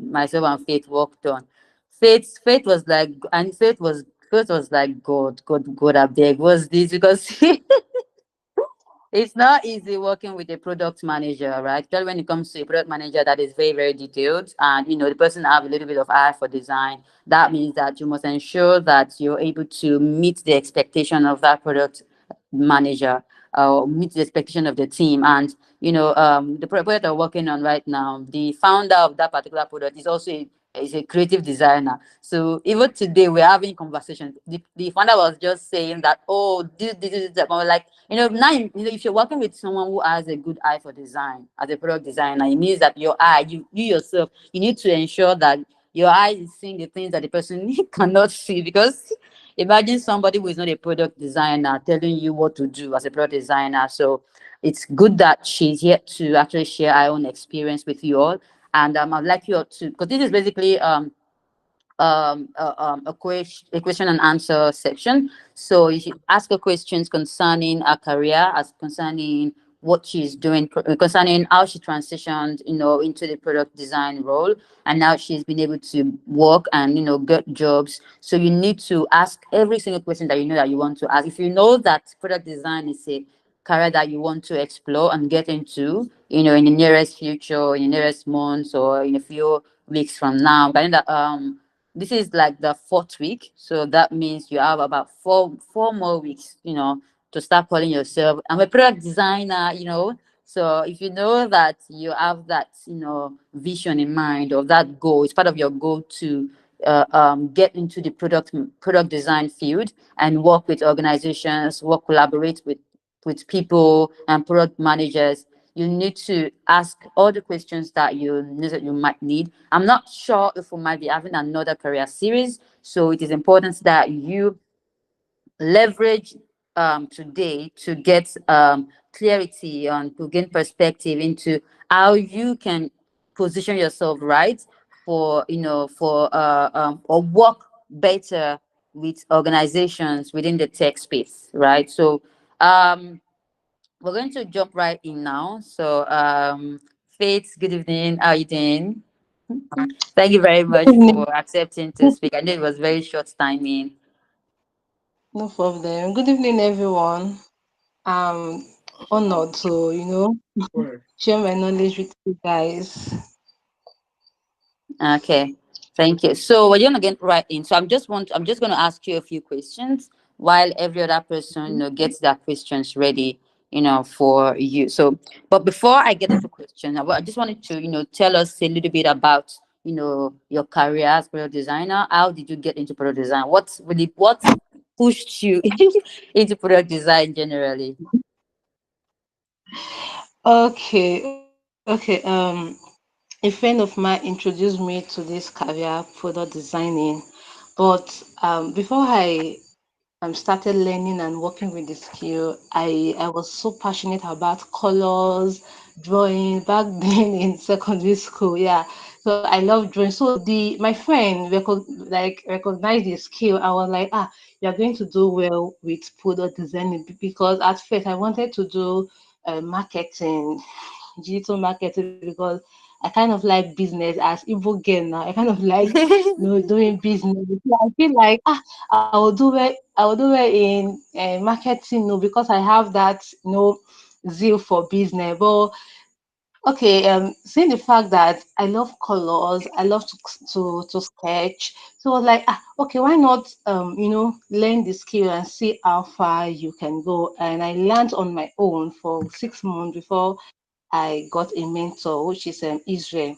myself and Faith worked on. Faith was like, and Faith was like, God, I beg, what's this? Because it's not easy working with a product manager, right? Especially when it comes to a product manager that is very, very detailed, and the person have a little bit of eye for design. That means that you must ensure that you're able to meet the expectation of that product manager, meet the expectation of the team. And the product we're working on right now, the founder of that particular product is also is a creative designer. So even today we're having conversations. The founder was just saying that, oh, this, that. I was like, now if you're working with someone who has a good eye for design as a product designer, it means that your eye, you yourself, you need to ensure that your eye is seeing the things that the person cannot see. Because imagine somebody who is not a product designer telling you what to do as a product designer. So it's good that she's here to actually share her own experience with you all. And I'd like you all to, because this is basically a question and answer section. So you should ask her questions concerning her career, as concerning what she's doing, concerning how she transitioned, into the product design role, and now she's been able to work and get jobs. So you need to ask every single question that you know that you want to ask. If you know that product design is a career that you want to explore and get into, in the nearest future, in the nearest months, or in a few weeks from now, but I know that this is like the fourth week, so that means you have about four more weeks, to start calling yourself, I'm a product designer. So if you know that you have that, vision in mind, or that goal, it's part of your goal to get into the product design field and work with organizations, collaborate with people and product managers. You need to ask all the questions that you know that you might need. I'm not sure if we might be having another career series, so it is important that you leverage today to get clarity on, to gain perspective into how you can position yourself right for, or work better with organizations within the tech space, right? So um we're going to jump right in now. So, Faith, good evening. How are you doing? Thank you very much for accepting to speak. I know it was very short timing. No problem. Good evening, everyone. I'm honored to, share my knowledge with you guys. Okay, thank you. So we're gonna get right in. So I'm just gonna ask you a few questions while every other person, gets their questions ready, for you. So, but before I get into questions, I just wanted to, tell us a little bit about, your career as product designer. How did you get into product design? What pushed you into product design generally? Okay. A friend of mine introduced me to this career, product designing. But before I started learning and working with the skill, I was so passionate about colors, drawing back then in secondary school. Yeah, so I love drawing. So the my friend recognized the skill. I was like, you're going to do well with product designing because at first I wanted to do marketing, digital marketing because I kind of like business as Igbo girl now. I kind of like doing business. So I feel like I will do well in marketing, because I have that zeal for business. But okay, seeing the fact that I love colors, I love to sketch, so I was like, okay, why not learn the skill and see how far you can go. And I learned on my own for 6 months before I got a mentor, which is Israel,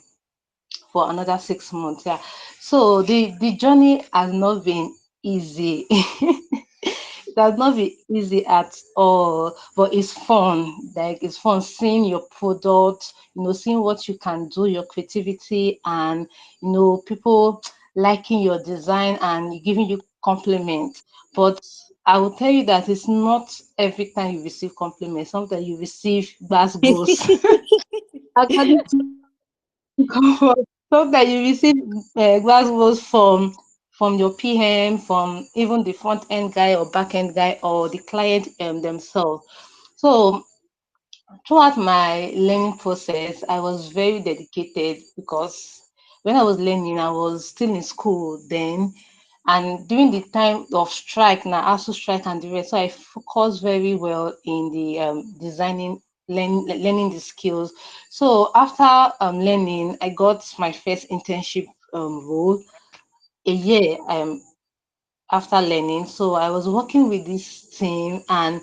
for another 6 months. Yeah. So the journey has not been easy. It has not been easy at all, but it's fun. Like it's fun seeing your product, seeing what you can do, your creativity, and people liking your design and giving you compliments. But I will tell you that it's not every time you receive compliments. Sometimes you receive bad goals. According to sometimes you receive glass from your PM, from even the front end guy or back end guy or the client themselves. So throughout my learning process, I was very dedicated because when I was learning, I was still in school then. And during the time of strike, now ASU strike and the rest, so I focused very well in the designing, learning the skills. So after learning, I got my first internship role a year after learning. So I was working with this team, and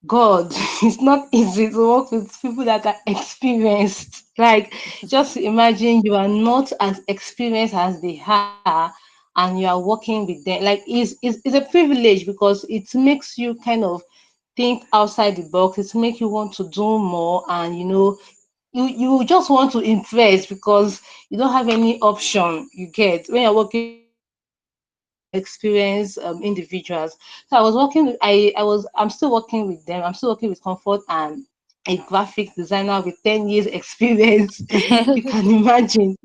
God, it's not easy to work with people that are experienced. Like, just imagine you are not as experienced as they are, and you are working with them. Like, it's a privilege because it makes you kind of think outside the box. It makes you want to do more, and you just want to impress because you don't have any option. You get when you're working with experienced individuals. So I was working with, I'm still working with them. I'm still working with Comfort, and a graphic designer with 10 years experience. You can imagine.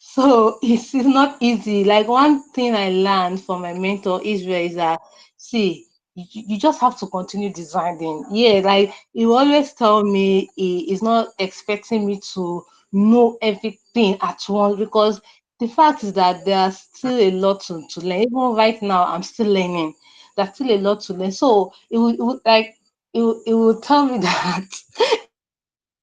So it's not easy. Like, one thing I learned from my mentor Israel is that, see, you just have to continue designing. Yeah, like he will always tell me he is not expecting me to know everything at once, because the fact is that there's still a lot to learn. Even right now, I'm still learning. There's still a lot to learn. So it will tell me that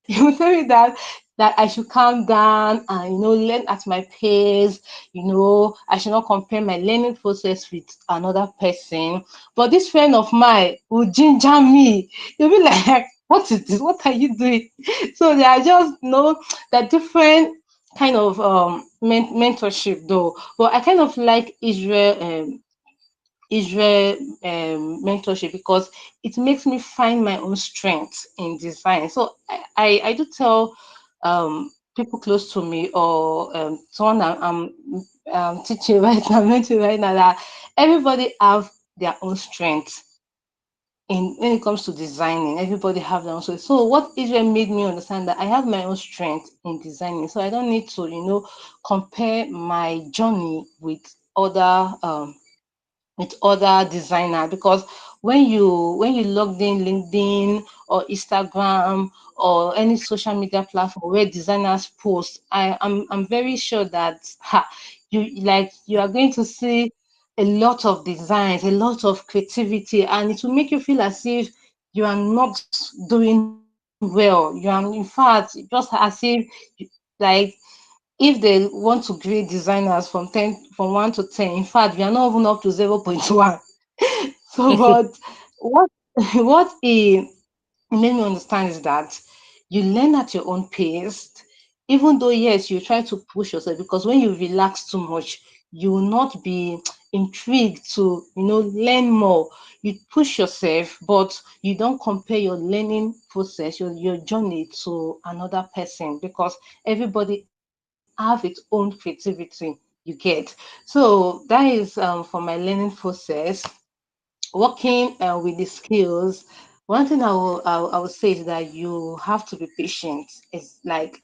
it will tell me that I should calm down and learn at my pace. I should not compare my learning process with another person. But this friend of mine will ginger me. You'll be like, what is this? What are you doing? So they are just the different kind of mentorship though. But I kind of like Israel mentorship because it makes me find my own strength in design. So I do tell people close to me, or someone I'm teaching right now, mentoring right now, that everybody have their own strength in when it comes to designing. Everybody have their own strength. So what Israel made me understand that I have my own strength in designing. So I don't need to compare my journey with other designer, because when you logged in LinkedIn or Instagram or any social media platform where designers post, I'm very sure that you are going to see a lot of designs, a lot of creativity, and it will make you feel as if you are not doing well. You are, in fact, just as if like if they want to grade designers from 1 to 10, in fact, we are not even up to 0.1. So, but what what it made me understand is that you learn at your own pace, even though yes, you try to push yourself, because when you relax too much, you will not be intrigued to learn more. You push yourself, but you don't compare your learning process, your journey to another person, because everybody have its own creativity. You get. So that is for my learning process. Working with the skills, one thing I will say is that you have to be patient. It's like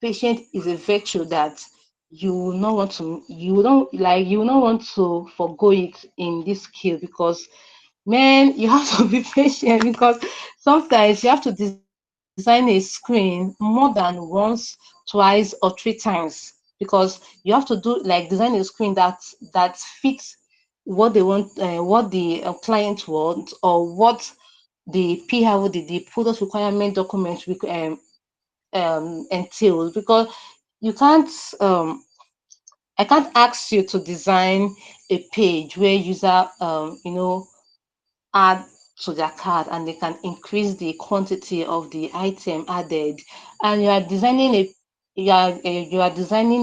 patient is a virtue that you will not want to you will not want to forgo it in this skill, because man, you have to be patient, because sometimes you have to design a screen more than once, twice, or three times, because you have to do like design a screen that fits what they want, what the client wants, or what the PRO, the product requirement document entails. Because you can't I can't ask you to design a page where user add to their cart and they can increase the quantity of the item added, and you are designing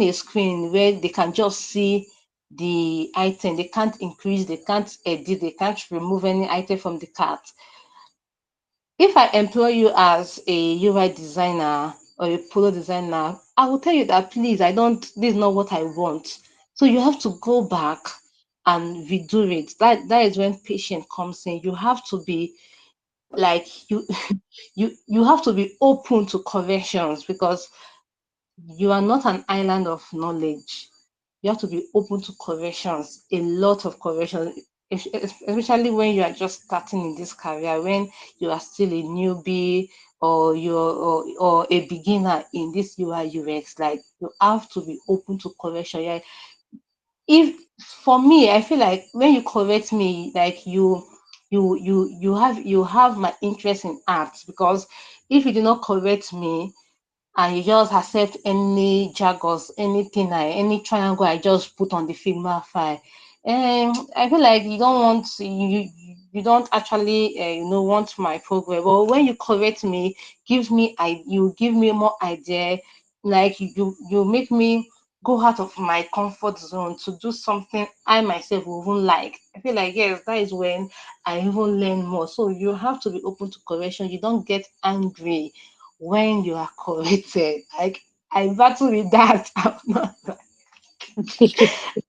a screen where they can just see the item. They can't increase, they can't edit, they can't remove any item from the cart. If I employ you as a UI designer or a polo designer, I will tell you that, please, this is not what I want. So you have to go back and redo it. That is when patience comes in. You have to be like you have to be open to corrections, because you are not an island of knowledge. You have to be open to corrections, a lot of corrections. especially when you are just starting in this career, when you are still a newbie or or a beginner in this UI UX, like you have to be open to correction. Yeah, if for me, I feel like when you correct me, like you have my interest in art, because if you do not correct me and you just accept any jargons, anything, any triangle I just put on the Figma file. I feel like you don't want you don't actually want my progress. But when you correct me, you give me more idea, like you make me go out of my comfort zone to do something I myself will even like. I feel like yes, that is when I even learn more. So you have to be open to correction. You don't get angry when you are corrected. Like I battle with that.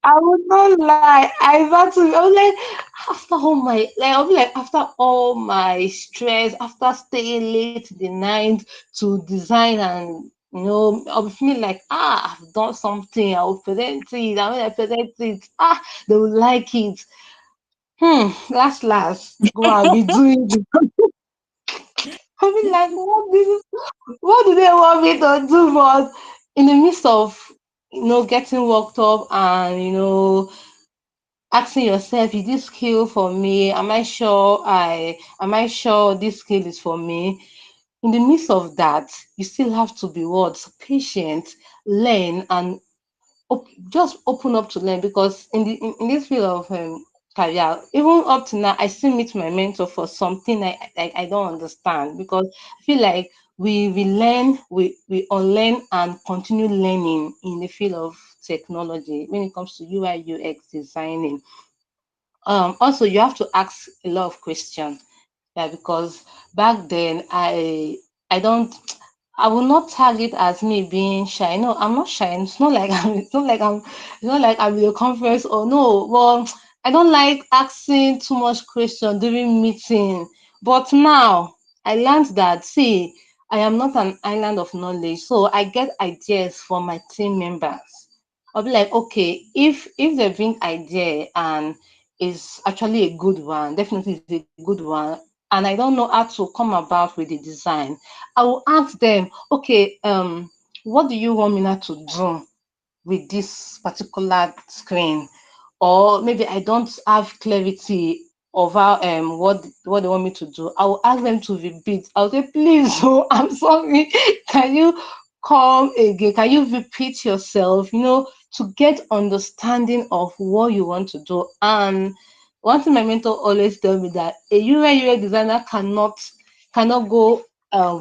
I would not lie. I battle. I was like I'll be like after all my stress, after staying late the night to design, and I'll be feeling like I've done something. I'll present it. And when I present it, they will like it. Last, go and be doing it. I'll be like, what do they want me to do? But in the midst of getting worked up and asking yourself, is this skill for me? Am I sure this skill is for me? In the midst of that, you still have to be what? Patient, learn, and just open up to learn, because in this field of career, even up to now, I still meet my mentor for something I don't understand, because I feel like we learn, we unlearn and continue learning in the field of technology when it comes to UI UX designing. Also, you have to ask a lot of questions. Yeah, because back then I don't I will not tag it as me being shy. No, I'm not shy. It's not like I'm in a conference or no. Well, I don't like asking too much question during meeting. But now I learned that, see, I am not an island of knowledge. So I get ideas from my team members. I'll be like, okay, if they bring idea and is actually a good one, definitely is a good one, and I don't know how to come about with the design, I will ask them, okay, what do you want me now to do with this particular screen? Or maybe I don't have clarity over what they want me to do. I will ask them to repeat. I'll say, please, oh, I'm sorry. Can you come again? Can you repeat yourself? To get understanding of what you want to do. And one thing my mentor always tell me, that a UI UX designer cannot go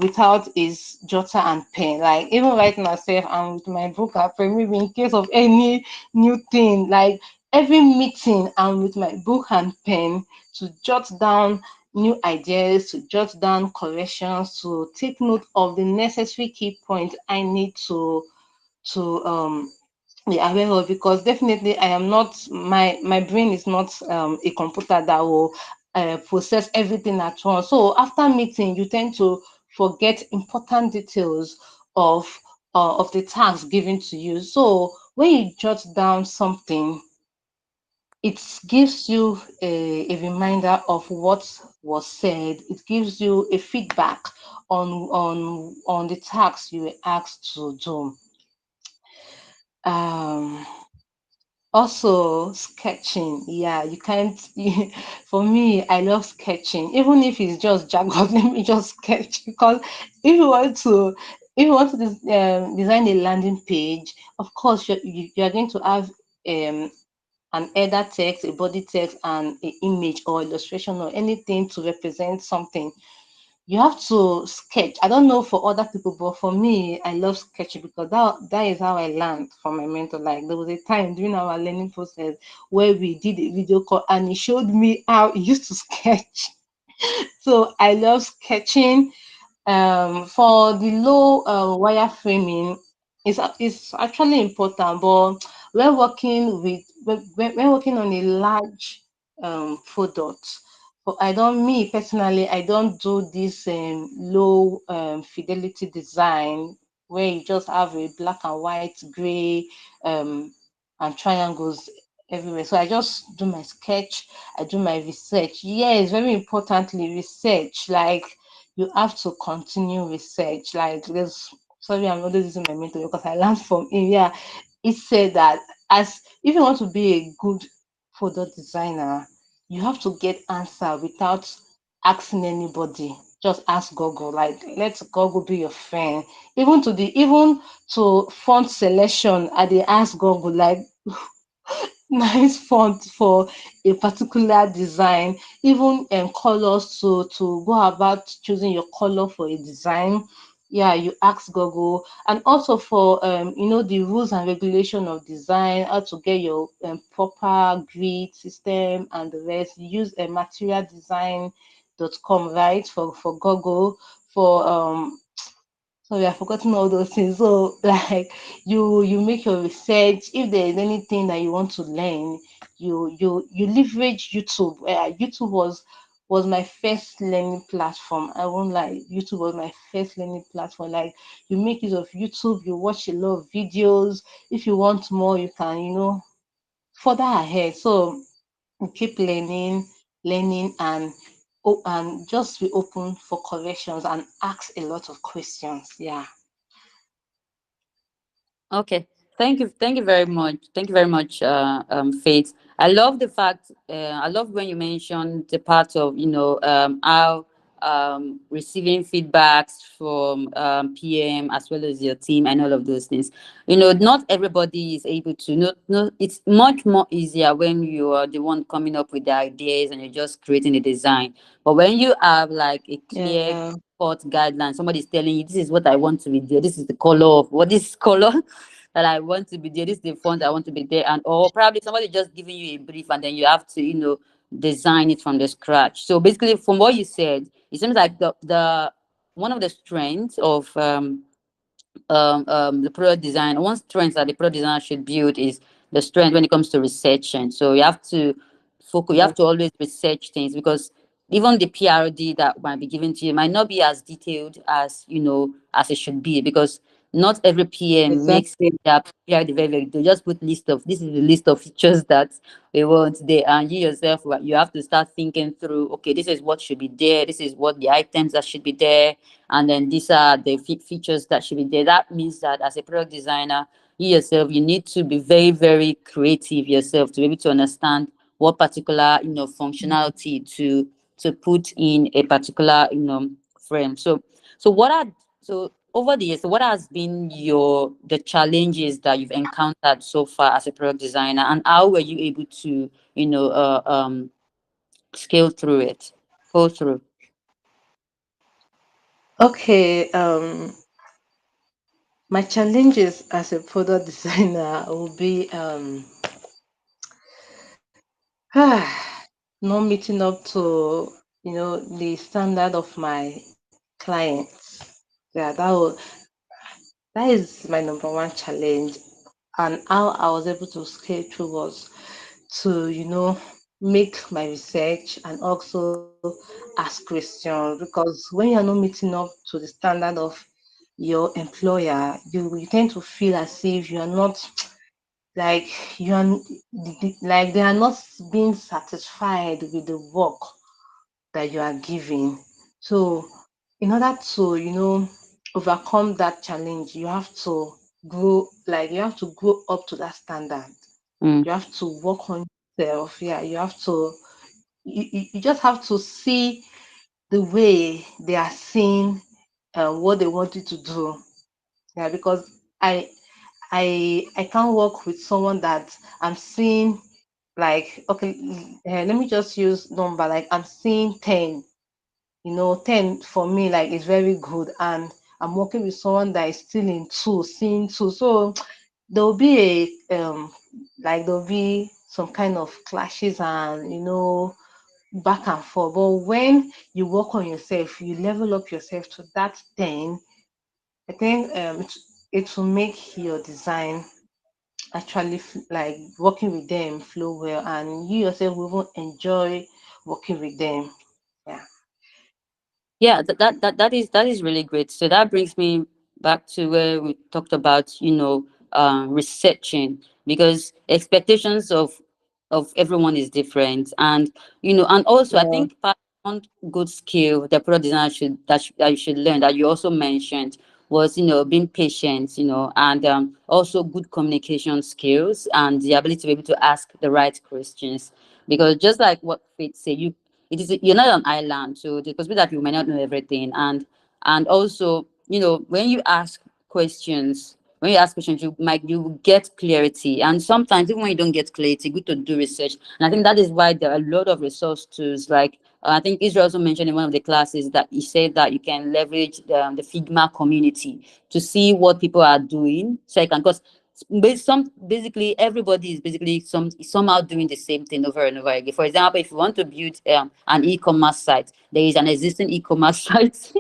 without his jotter and pen. Like even right now, self, I'm with my book and pen, maybe in case of any new thing. Like every meeting, I'm with my book and pen to jot down new ideas, to jot down corrections, to take note of the necessary key points I need to be aware of, because definitely I am not my brain is not a computer that will process everything at once. So after meeting, you tend to forget important details of the task given to you. So when you jot down something, it gives you a reminder of what was said. It gives you a feedback on the task you were asked to do. um Also, sketching. Yeah, you can't. For me, I love sketching, even if it's just jargon. Let me just sketch, because if you want to, design a landing page, of course you're going to have an header text, a body text, and an image or illustration or anything to represent something. You have to sketch. I don't know for other people, but for me, I love sketching, because that is how I learned from my mentor. Like there was a time during our learning process where we did a video call and he showed me how he used to sketch. So I love sketching. For the low wireframing, is actually important, but when working on a large product, but me personally, I don't do this low fidelity design where you just have a black and white, gray, um, and triangles. everywhere. So I just do my sketch, I do my research. Yes, very importantly, research. Like you have to continue research. Like there's sorry, I'm always using my mentor because I learned from him. Yeah, it said that as if you want to be a good product designer, you have to get answer without asking anybody. Just ask Google. Like let Google be your friend. Even to font selection, I dey ask Google like nice font for a particular design, even colors to go about choosing your color for a design. Yeah, you ask Google, and also for the rules and regulation of design, how to get your proper grid system and the rest. You use a materialdesign.com, right, for Google. For sorry, I've forgotten all those things. So like you make your research. If there is anything that you want to learn, you leverage YouTube. YouTube was my first learning platform. I won't lie, YouTube was my first learning platform. Like you make use of YouTube, you watch a lot of videos. If you want more, you can, further ahead. So you keep learning and just be open for corrections and ask a lot of questions. Yeah. Okay. Thank you very much. Thank you very much, Faith. I love the fact. I love when you mentioned the part of how receiving feedbacks from PM as well as your team and all of those things. Not everybody is able to. No, it's much more easier when you are the one coming up with the ideas and you're just creating a design. But when you have like a clear Yeah. cut guideline, somebody's telling you this is what I want to be there. This is the color of what this color that I want to be there. This is the font I want to be there, and or probably somebody just giving you a brief, and then you have to design it from the scratch. So basically, from what you said, it seems like the one of the strengths of the product design, one strength that the product designer should build is the strength when it comes to researching. So you have to focus, you have to always research things, because even the PRD that might be given to you might not be as detailed as as it should be, because not every PM makes Exactly. their PRD very, very, they just put list of, this is the list of features that we want there, and you yourself, you have to start thinking through, okay, this is what should be there, this is what the items that should be there, and then these are the features that should be there. That means that as a product designer, you yourself, you need to be very, very creative yourself to be able to understand what particular functionality to put in a particular frame. So what are so over the years, so what has been the challenges that you've encountered so far as a product designer, and how were you able to scale through it, go through? Okay. My challenges as a product designer will be not meeting up to the standard of my clients. Yeah, that is my number one challenge. And how I was able to scale through was to make my research and also ask questions, because when you're not meeting up to the standard of your employer, you tend to feel as if you are not like you are like they are not being satisfied with the work that you are giving. So in order to overcome that challenge, you have to grow up to that standard. Mm. You have to work on yourself. Yeah, you just have to see the way they are seeing what they want you to do. Yeah, because I can't work with someone that I'm seeing, like, okay, let me just use number, like I'm seeing 10. 10 for me like is very good, and I'm working with someone that is still in two, seeing two. So there'll be there'll be some kind of clashes and back and forth. But when you work on yourself, you level up yourself to that 10, I think it will make your design actually like working with them flow well, and you yourself will even enjoy working with them. Yeah. Yeah, that is really great. So that brings me back to where we talked about, researching, because expectations of of everyone is different. And and also I Yeah. think one good skill the product designer that you should learn, that you also mentioned, was being patient, and also good communication skills and the ability to be able to ask the right questions. Because just like what Faith said, you're not an island, so the possibility that you might not know everything. And also, when you ask questions, you will get clarity. And sometimes even when you don't get clarity, good to do research. And I think that is why there are a lot of resource tools. Like I think Israel also mentioned in one of the classes that he said that you can leverage the Figma community to see what people are doing. So you can, because basically everybody is basically somehow doing the same thing over and over again. For example, if you want to build an e-commerce site, there is an existing e-commerce site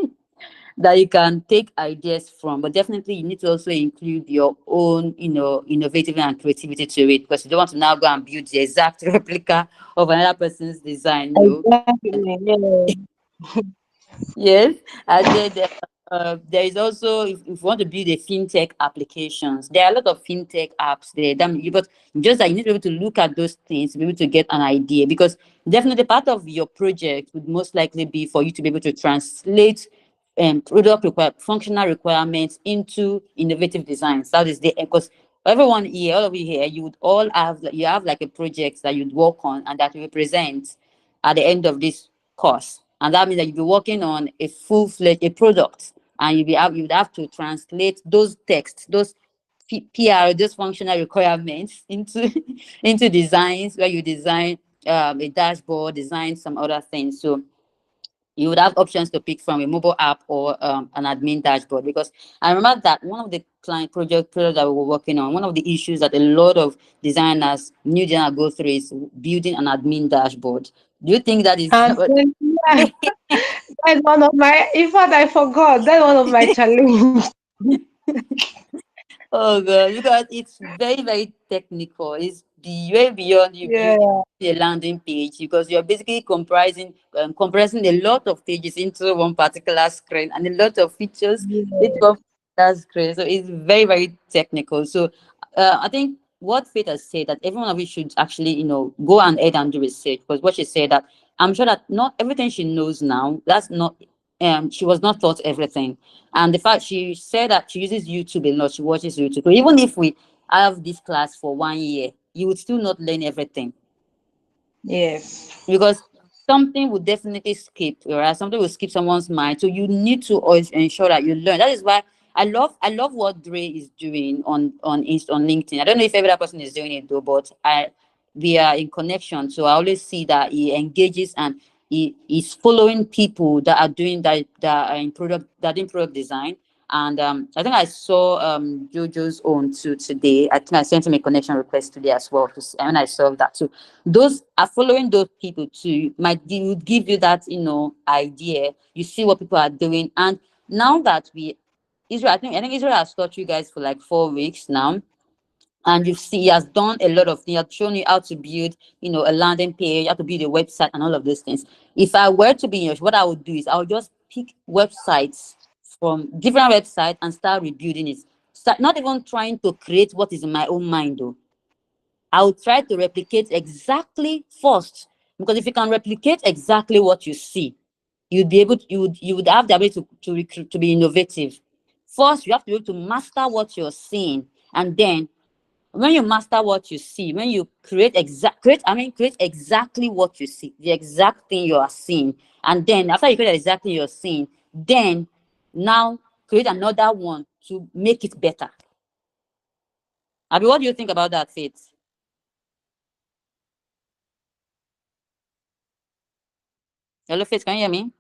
that you can take ideas from, but definitely you need to also include your own, innovative and creativity to it, because you don't want to now go and build the exact replica of another person's design. Exactly. Yeah. Yes, and then there is also, if you want to build a fintech applications, there are a lot of fintech apps there. But just that you need to be able to look at those things to be able to get an idea, because definitely part of your project would most likely be for you to be able to translate functional requirements into innovative designs. That is the, because everyone here, all of you here, you would all have, you have like a project that you'd work on and that you will present at the end of this course. And that means that you'll be working on a full-fledged a product, and you would have to translate those texts, those PR, those functional requirements into into designs, where you design a dashboard, design some other things. So you would have options to pick from a mobile app or an admin dashboard. Because I remember that one of the client project that we were working on, one of the issues that a lot of new designers go through, is building an admin dashboard. Do you think that is And then, yeah, that's one of my, in fact, I forgot. That's one of my challenge. Oh god, because it's very, very technical. It's way beyond you Yeah. building a landing page, because you're basically compressing a lot of pages into one particular screen, and a lot of features into Yeah. one particular screen. So it's very, very technical. So I think what Faith has said, that everyone of you should actually, go and ahead and do research. Because what she said, that I'm sure that not everything she knows now, that's not she was not taught everything. And the fact she said that she uses YouTube a lot, she watches YouTube. So even if we have this class for 1 year, you would still not learn everything, Yes. because something will definitely skip, right? Something will skip someone's mind. So you need to always ensure that you learn. That is why I love what Dre is doing on LinkedIn. I don't know if every other person is doing it though, but we are in connection. So I always see that he engages, and he is following people that are doing that are in product design. And I think I saw Jojo's own too today. I think I sent him a connection request today as well. And I saw that too. Those are following those people too would give you that idea. You see what people are doing. And now that I think Israel has taught you guys for like 4 weeks now, and he has done a lot of things. He has shown you how to build a landing page, how to build a website, and all of those things. If I were to be in your what I would do is I would just pick websites from different websites and start rebuilding it. Start not even trying to create what is in my own mind though. I would try to replicate exactly first, because if you can replicate exactly what you see, you would have the ability to be innovative. First, you have to be able to master what you're seeing, and then when you master what you see, when you create exactly what you see, the exact thing you are seeing, and then after you create exactly you're seeing, then now create another one to make it better. Abi, what do you think about that, Faith? Hello, Faith, can you hear me?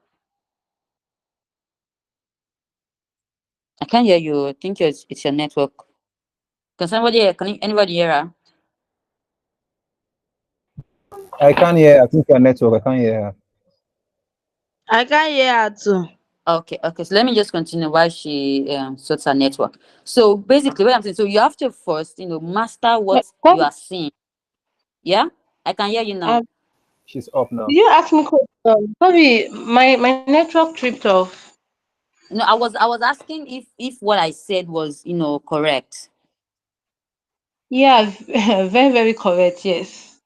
I can't hear you. I think it's your network. Anybody hear her? I can't hear. I think your network. I can't hear. I can hear her too. Okay, okay. So let me just continue while she sorts her network. So basically, what I'm saying, so you have to first, master what you are seeing. Yeah, I can hear you now. Um, She's up now. did you ask me question? Sorry, my network tripped off. No, I was asking if what I said was, correct. Yeah, very, very correct. Yes.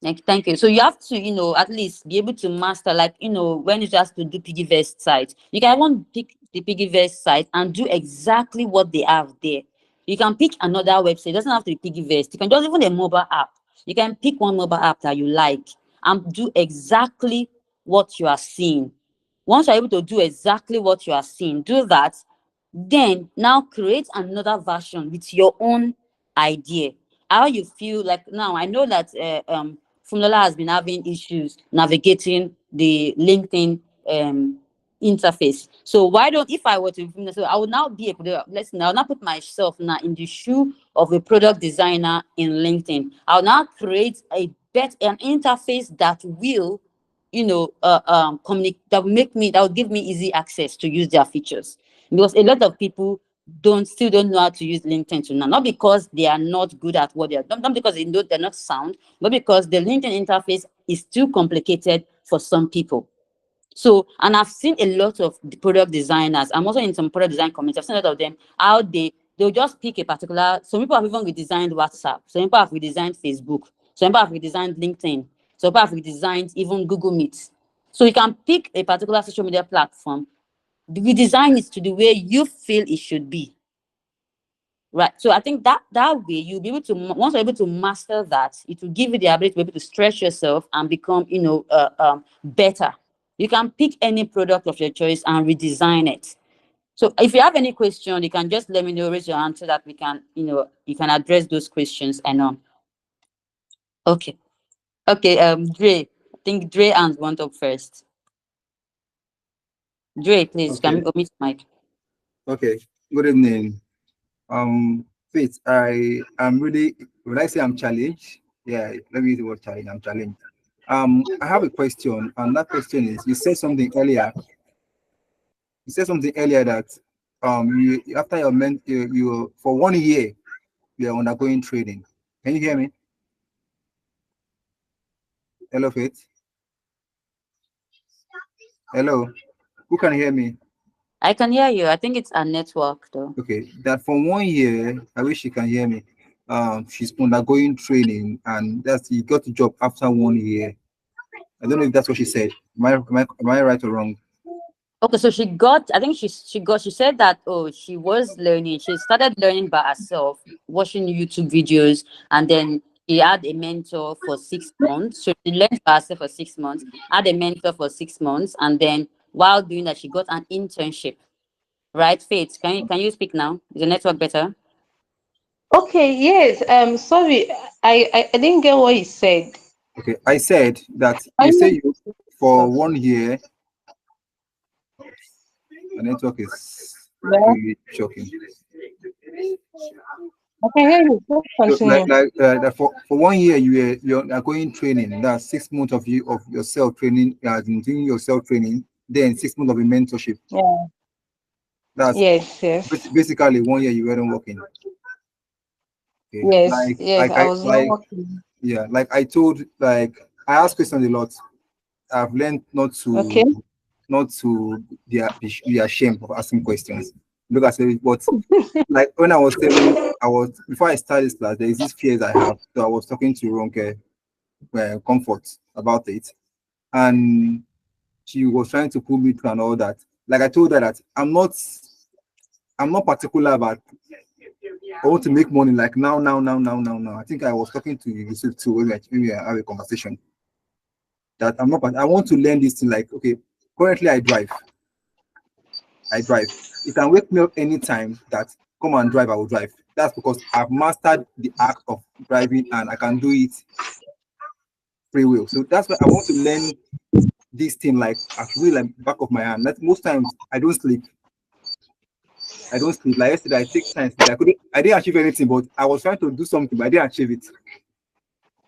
Thank you. So you have to, at least be able to master, like, when you just to do Piggyverse site, you can even pick the Piggyverse site and do exactly what they have there. You can pick another website. It doesn't have to be Piggyverse. You can just even a mobile app. You can pick one mobile app that you like and do exactly what you are seeing. Once you're able to do exactly what you are seeing, do that, then now create another version with your own idea. How you feel like now. I know that Funlola has been having issues navigating the LinkedIn interface. So why don't, if I were to, so I would now be able to, let's now not put myself now in the shoe of a product designer in LinkedIn. I'll now create an interface that will, communicate, that will that will give me easy access to use their features, because a lot of people don't know how to use LinkedIn to now. Not because they are not good at what they are, not because they're not sound, but because the LinkedIn interface is too complicated for some people. So, and I've seen a lot of the product designers. I'm also in some product design community. I've seen a lot of them how they'll just pick a particular. Some people have even redesigned WhatsApp. Some people have redesigned Facebook. Some people have redesigned LinkedIn. Some people have redesigned even Google Meet. So you can pick a particular social media platform, redesign it to the way you feel it should be. Right. So I think that way you'll be able to, once you're able to master that, it will give you the ability to be able to stretch yourself and become, better. You can pick any product of your choice and redesign it. So if you have any question, you can just let me know, raise your hand so that we can, you can address those questions and on. Okay. Okay. Dre. I think Dre and went up first. Dre, please, can Okay. we omit mic? Okay. Good evening. Faith, I am really, when I say I'm challenged, yeah, let me use the word challenge. I'm challenged. I have a question, and that question is: you said something earlier. You said something earlier that after your you for 1 year you are undergoing training. Can you hear me? Hello, Faith. Hello. Who can hear me? I can hear you. I think it's a network though. Okay, that for 1 year, I wish you can hear me. She's undergoing training, and that's you got the job after 1 year. I don't know if that's what she said. Am I right or wrong? Okay, so I think she said that, oh, she was learning. She started learning by herself, watching YouTube videos, and then she had a mentor for 6 months. So she learned by herself for 6 months, had a mentor for 6 months, and then while doing that, she got an internship. Right, Faith? Can you speak now? Is the network better? Okay, yes. Sorry, I didn't get what you said. Okay, I said that I you say know. you for 1 year. The network is Yeah, really shocking. I can hear you. Please So like continue. that for 1 year you're going training. That's 6 months of yourself training, doing your self training. Then 6 months of a mentorship. Yeah. That's Yes, yes, basically 1 year you weren't working. Okay, yes, like yes. like I I was not like working. yeah, like I told, like I ask questions a lot. I've learned Okay. not to be ashamed of asking questions. Look at it, but like when I was telling, I was before I started this class, there is these fears I have. So I was talking to Ronke, Comfort, about it, and she was trying to pull me through and all that. Like I told her that I'm not particular about I want to make money like now. I think I was talking to Yusuf too when we have a conversation that I'm not. I want to learn this thing. Like, okay, currently I drive. I drive. You can wake me up anytime that come and drive. I will drive. That's because I've mastered the act of driving and I can do it free will. So that's why I want to learn this thing like actually like back of my hand. That most times I don't sleep. I don't sleep. Like yesterday, I take time. I didn't achieve anything, but I was trying to do something, but I didn't achieve it.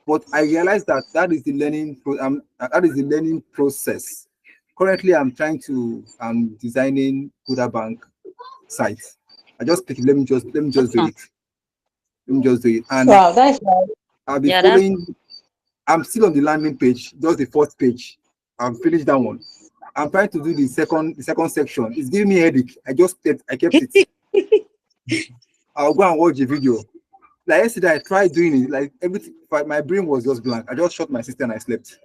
But I realized that that is the learning process. Currently, I'm designing Buddha Bank sites. I just pick it, let me just do Awesome. it. Let me just do it. And Wow, that's nice. I'll be Yeah, that's following. I'm still on the landing page, just the first page. I've finished that one. I'm trying to do the second section. It's giving me a headache. I kept it. I'll go and watch the video. Like yesterday, I tried doing it. Like everything, my brain was just blank. I just shot my sister and I slept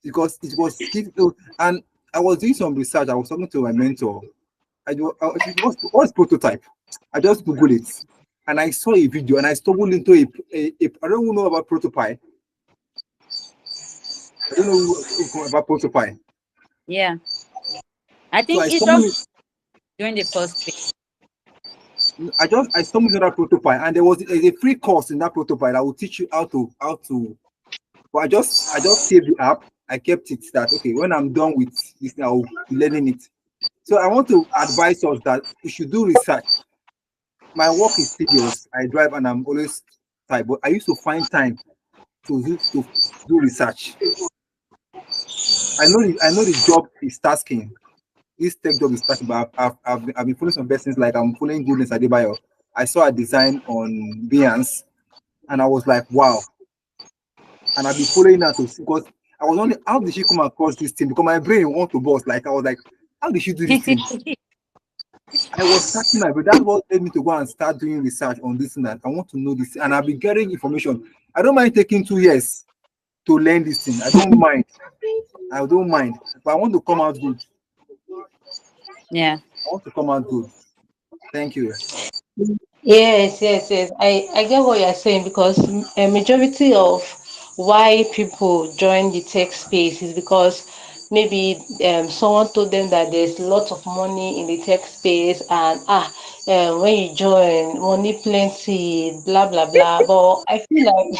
because it was difficult. And I was doing some research. I was talking to my mentor. What's prototype? I just Googled it and I saw a video and I stumbled into a I don't know about prototype. I don't know about prototype. Yeah, I So think it's just during the first phase. I stumbled into that prototype and there's a free course in that prototype that will teach you how to. But I just saved the app. I kept it that okay when I'm done with this I'll be learning it. So I want to advise us that we should do research. My work is tedious. I drive and I'm always tired, but I used to find time to do research. I know the job is tasking. This tech job is tasking, but I've been following some best things like I'm following Goodness Adebayo. I saw a design on Behance and I was like, wow. And I've been following her to see because I was wondering how did she come across this thing? Because my brain want to bust. Like I was like, how did she do this thing? I was searching my brain. That's what led me to go and start doing research on this and that. I want to know this, and I've been getting information. I don't mind taking 2 years to learn this thing. I don't mind. I don't mind. But I want to come out good. Yeah. I want to come out good. Thank you. Yes, yes, yes. I get what you're saying because a majority of why people join the tech space is because maybe someone told them that there's lots of money in the tech space and when you join, money plenty, blah blah blah. But I feel like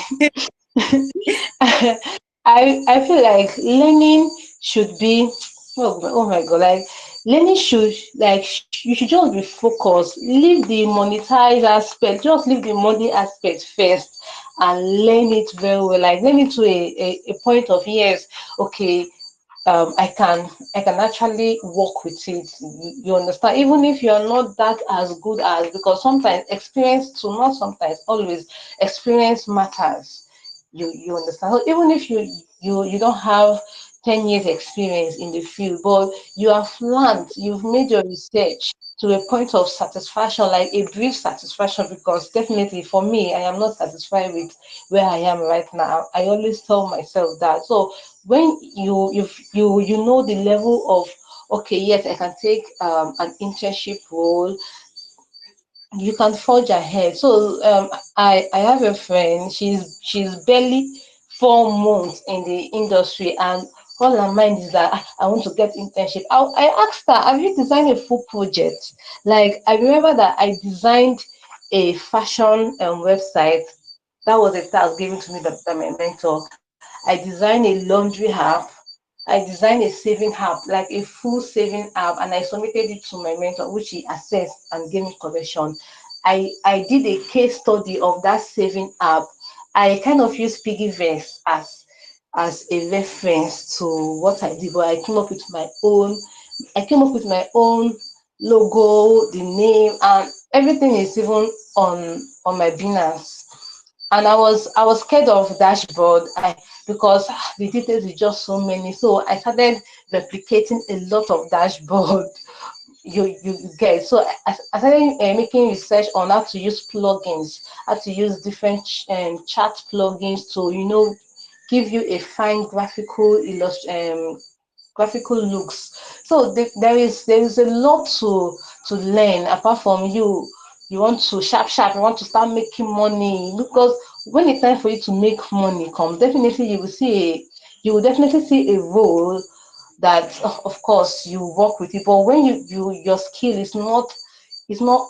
I feel like learning should be oh my god, like learning should you should just be focused, leave the monetize aspect, just leave the money aspect first and learn it very well, like learn it to a point of yes, okay, I can actually work with it. You understand? Even if you're not that as good as because sometimes experience to not sometimes always experience matters. You understand? So even if you don't have 10 years experience in the field, but you have learned, you've made your research to a point of satisfaction, like a brief satisfaction, because definitely for me, I am not satisfied with where I am right now. I always tell myself that. So when you know the level of okay, yes, I can take an internship role, you can forge ahead. So I have a friend. She's barely 4 months in the industry, and all her mind is that I want to get internship. I asked her, "Have you designed a full project?" Like I remember that I designed a fashion website. That was a task given to me by my mentor. I designed a laundry app. I designed a saving app, like a full saving app, and I submitted it to my mentor, which he assessed and gave me correction. I did a case study of that saving app. I kind of used Piggyverse as a reference to what I did, but I came up with my own logo, the name, and everything is even on my Binance. And I was scared of dashboard because the details is just so many. So I started replicating a lot of dashboard. You get. So I started making research on how to use plugins, how to use different chat plugins to give you a fine graphical looks. So there is a lot to learn apart from you want to sharp you want to start making money because when it's time for you to make money come, definitely you will definitely see a role that of course you work with it, but when your skill is not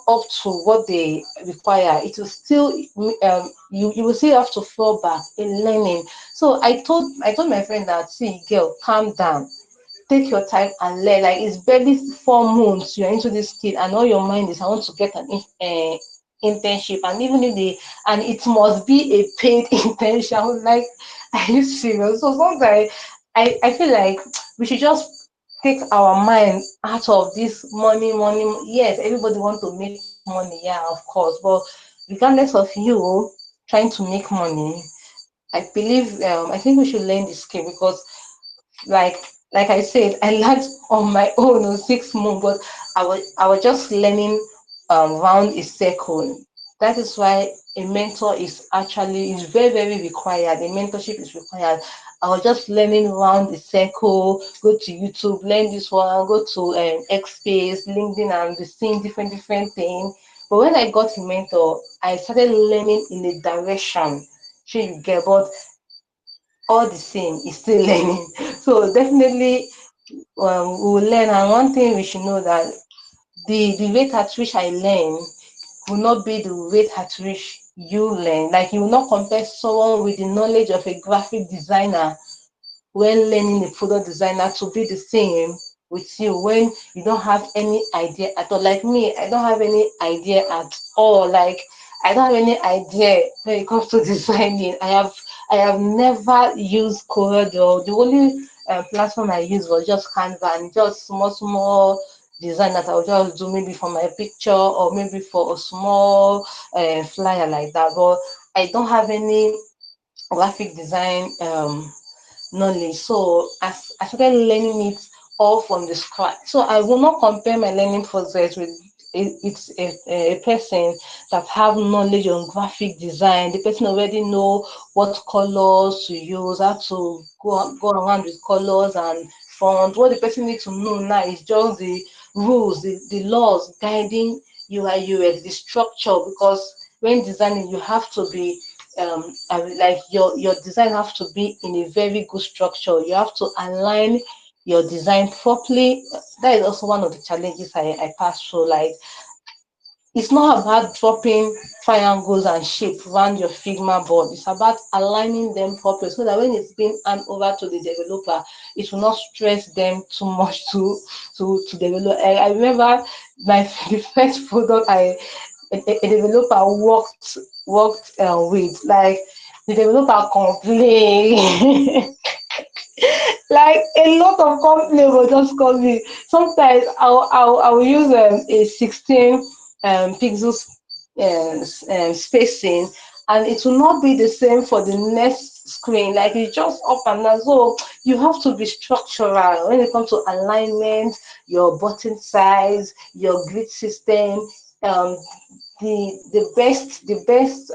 up to what they require, it will still you will still have to fall back in learning. So I told my friend that, see girl, calm down, take your time and learn. Like it's barely 4 months you're into this skill, and all your mind is I want to get an internship, and even if they and it must be a paid internship. I was like, are you serious? So sometimes I feel like we should just take our mind out of this money. Yes, everybody want to make money, yeah, of course, but regardless of you trying to make money, I think we should learn the skill because like like I said, I learned on my own in 6 months, but I was just learning round a circle. That is why a mentor is very, very required. A mentorship is required. I was just learning around the circle, go to YouTube, learn this one, go to X-Space, LinkedIn, and be seeing different things. But when I got a mentor, I started learning in a direction. Sure, you get, but all the same, it's still learning. So definitely, we will learn. And one thing we should know that the rate at which I learn will not be the rate at which you learn. Like you will not compare someone with the knowledge of a graphic designer when learning a product designer to be the same with you when you don't have any idea at all. Like me, I don't have any idea at all. Like I don't have any idea when it comes to designing. I have never used Corel. The only platform I used was just Canva and just small design that I'll just do maybe for my picture or maybe for a small flyer like that. But I don't have any graphic design knowledge. So I started learning it all from the scratch. So I will not compare my learning process with it's a person that have knowledge on graphic design. The person already know what colors to use, how to go around with colors and font. What the person needs to know now is just the rules, the laws guiding UI UX, the structure, because when designing you have to be like your design have to be in a very good structure. You have to align your design properly. That is also one of the challenges I passed through. Like it's not about dropping triangles and shape around your Figma board. It's about aligning them properly so that when it's being handed over to the developer, it will not stress them too much to develop. I remember my the first product a developer worked with, like the developer complained. Like a lot of company will just call me. Sometimes I'll use a 16 pixels spacing, and it will not be the same for the next screen. Like it's just up and down. So you have to be structural when it comes to alignment, your button size, your grid system. Um, the best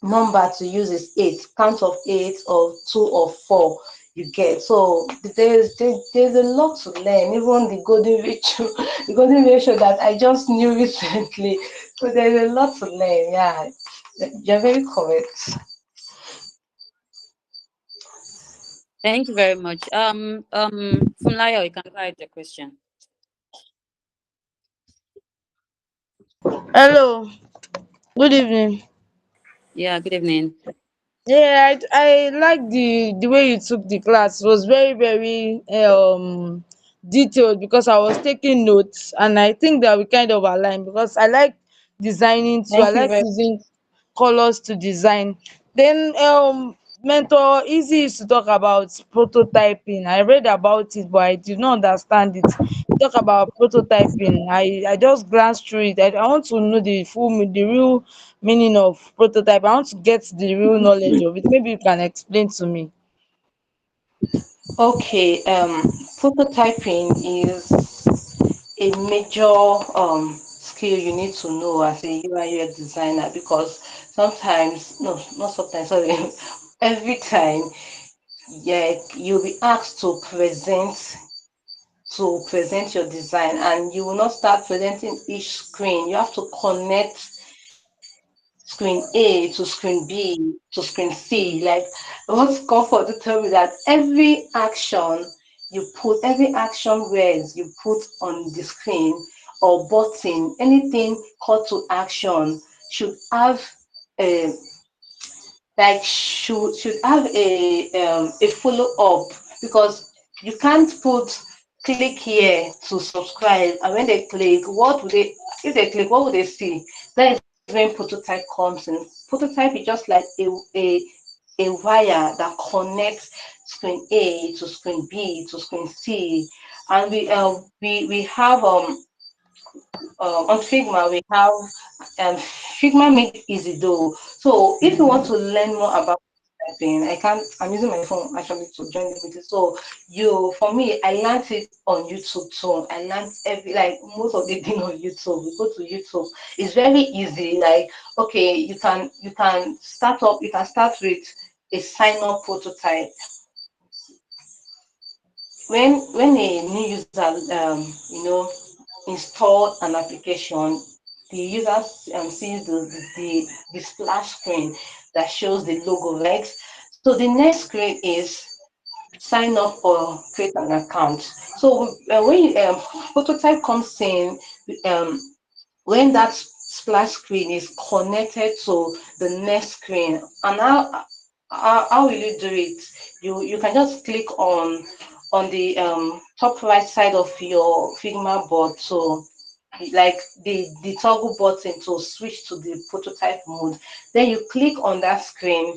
number to use is eight, count of eight or two or four you get. So there's a lot to learn, even the golden ratio, the golden ratio that I just knew recently. So there's a lot to learn. Yeah, you're very correct. Thank you very much. Funlayo, you can go ahead with your question. Hello, good evening. Yeah, good evening. Yeah, I like the way you took the class. It was very detailed because I was taking notes, and I think that we kind of align because I like designing too. I Thank you like very using colors to design. Then mentor Easy used to talk about prototyping. I read about it, but I did not understand it. Talk about prototyping. I just glanced through it. I want to know the real meaning of prototype. I want to get the real knowledge of it. Maybe you can explain to me. Okay, prototyping is a major skill you need to know as a UI UX designer, because sometimes, no, not sometimes, sorry, every time, yeah, you'll be asked to present your design, and you will not start presenting each screen. You have to connect screen A to screen B to screen C. Like, what's comfort to tell me that every action words you put on the screen or button, anything call to action should have a should have a follow up, because you can't put click here to subscribe, and when they click, what would they if they click, what would they see? That is when prototype comes in. Prototype is just like a wire that connects screen A to screen B to screen C. And we have on Figma we have Figma make it easy though. So if you want to learn more about prototyping. I can't. I'm using my phone actually to join the meeting. So for me, I learned it on YouTube too. I learned like most of the thing on YouTube. We go to YouTube. It's very easy. Like okay, you can start up. You can start with a sign up prototype. When a new user install an application, the user sees the splash screen that shows the logo, right? So the next screen is sign up or create an account. So when prototype comes in, um, when that splash screen is connected to the next screen, and how will you do it? You can just click on the top right side of your Figma board. So like the toggle button to switch to the prototype mode. Then you click on that screen,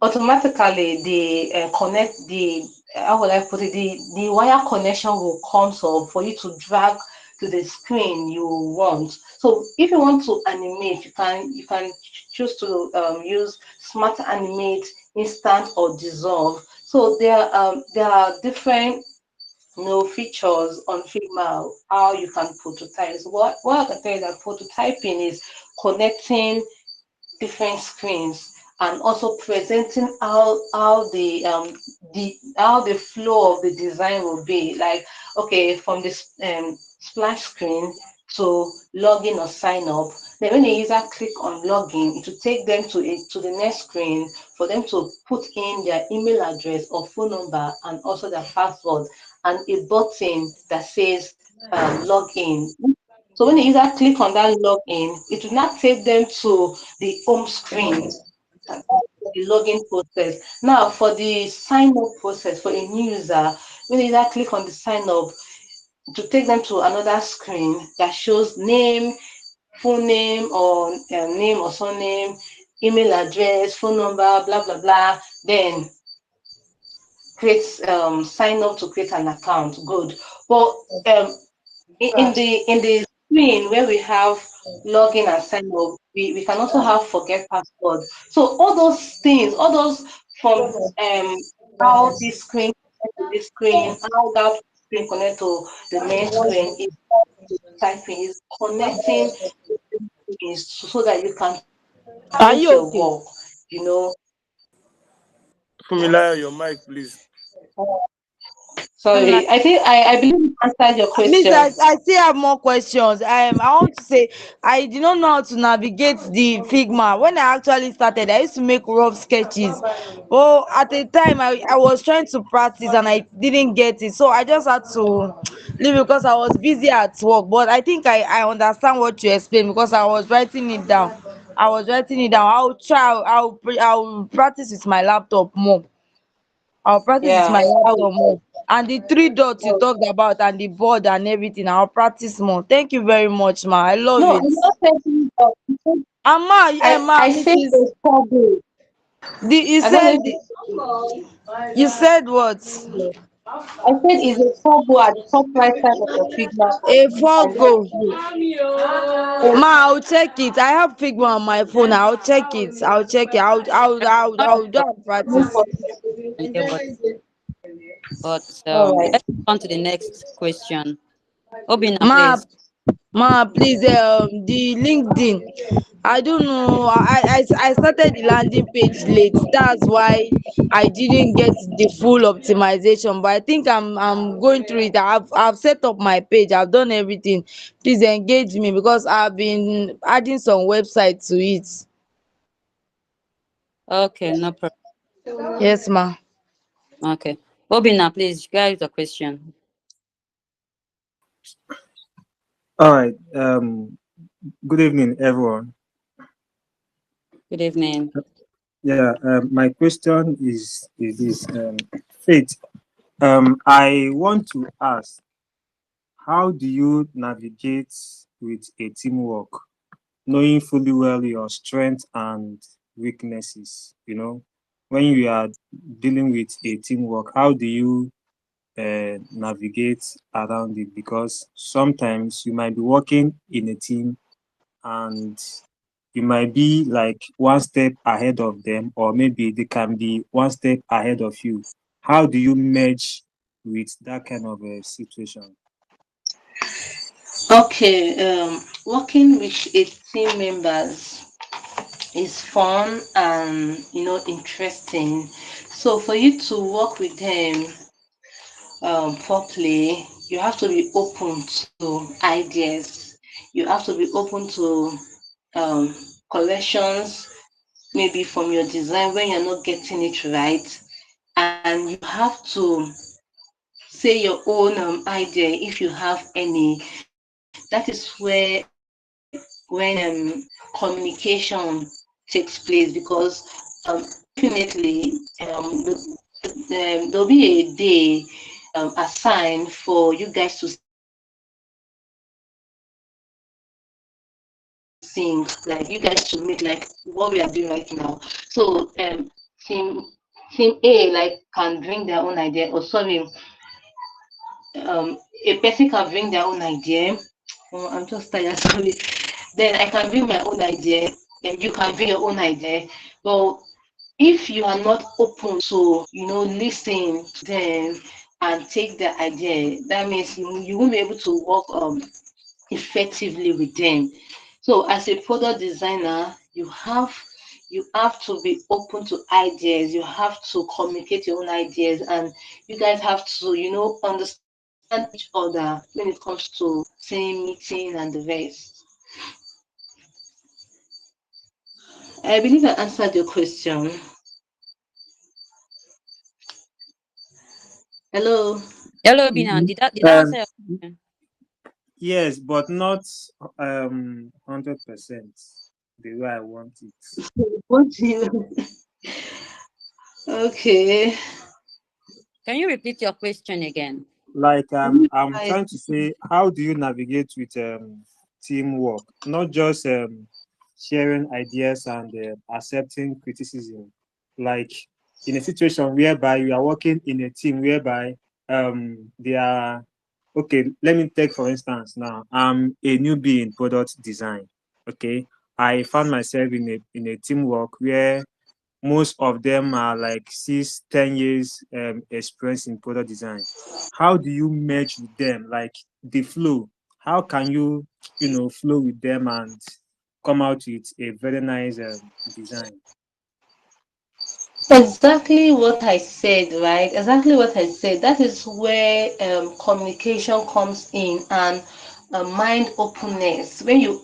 automatically the connect the how will I put it, the wire connection will come up for you to drag to the screen you want. So if you want to animate, you can choose to use smart animate, instant, or dissolve. So there are different features on Figma how you can prototype. So what I can tell you that prototyping is connecting different screens and also presenting how the flow of the design will be, like okay, from this splash screen to login or sign up. Then when the user click on login, it will take them to the next screen for them to put in their email address or phone number and also their password, and a button that says login. So when the user click on that login, it will not take them to the home screen, uh, the login process. Now for the sign up process for a new user, when the user click on the sign up, to take them to another screen that shows name, full name or surname, email address, phone number, blah blah blah. Then create sign up to create an account. Good. But in the screen where we have login and sign up, we can also have forget password. So all those things, all those from how this screen connect to this screen, how that screen connect to the main screen is typing, is connecting things so that you can Are print you your okay? work. You know. Fumilayo, your mic, please. Funmi, Sorry, I believe you answered your Miss, question. I still have more questions. I want to say I did not know how to navigate the Figma. When I actually started, I used to make rough sketches. But at the time, I was trying to practice and I didn't get it. So I just had to leave because I was busy at work. But I think I understand what you explained because I was writing it down. I was writing it down. I'll practice with my laptop more. I'll practice with Yeah. my laptop more. And the three dots you talked about and the board and everything, I'll practice more. Thank you very much, ma. I love No, it. I'm not saying that. And ma, yeah, ma, I said Mrs. the struggle. You I don't know said if you said what? I said it's a trouble at the top right side of your Figma. A four And then go. Ma, I'll check it. I have Figma on my phone. I'll check it. I'll check it. Not I'll do and no practice. problem. yeah, but All right. let's move on to the next question. Obina, Ma, please. please, the LinkedIn. I don't know. I started the landing page late. That's why I didn't get the full optimization. But I think I'm going through it. I've set up my page. I've done everything. Please engage me because I've been adding some website to it. Okay, no problem. Yes, ma. Okay. Obina, please, guys, the question. All right. Good evening, everyone. Good evening. Yeah. My question is this. Faith. I want to ask, how do you navigate with a teamwork, knowing fully well your strengths and weaknesses? When you are dealing with a teamwork, how do you navigate around it? Because sometimes you might be working in a team and you might be like one step ahead of them, or maybe they can be one step ahead of you. How do you merge with that kind of a situation? Okay, working with a team members is fun and interesting. So for you to work with them properly, you have to be open to ideas. You have to be open to um, corrections, maybe from your design when you're not getting it right, and you have to say your own idea if you have any. That is where when communication takes place, because definitely there'll be a day assigned for you guys to sing, like you guys to meet, like what we are doing right now. So team team A like can bring their own idea, or sorry, a person can bring their own idea. Oh, I'm just tired, sorry. Then I can bring my own idea, and you can bring your own idea. But if you are not open to, listen to them and take their idea, that means you won't be able to work effectively with them. So as a product designer, you have to be open to ideas. You have to communicate your own ideas, and you guys have to, understand each other when it comes to team meeting and the rest. I believe I answered your question. Hello. Hello, Binan. Mhm. Did I answer your question? Yes, but not 100% the way I want it. What do you? Okay. Can you repeat your question again? Like Let me I'm try. trying to say, how do you navigate with teamwork, not just sharing ideas and accepting criticism? Like in a situation whereby you are working in a team whereby they are okay. Let me take for instance now. I'm a newbie in product design. Okay, I found myself in a teamwork where most of them are like 6, 10 years experience in product design. How do you merge with them, like the flow? How can you flow with them and come out with a very nice design? Exactly what I said, right? Exactly what I said. That is where communication comes in, and mind openness. When you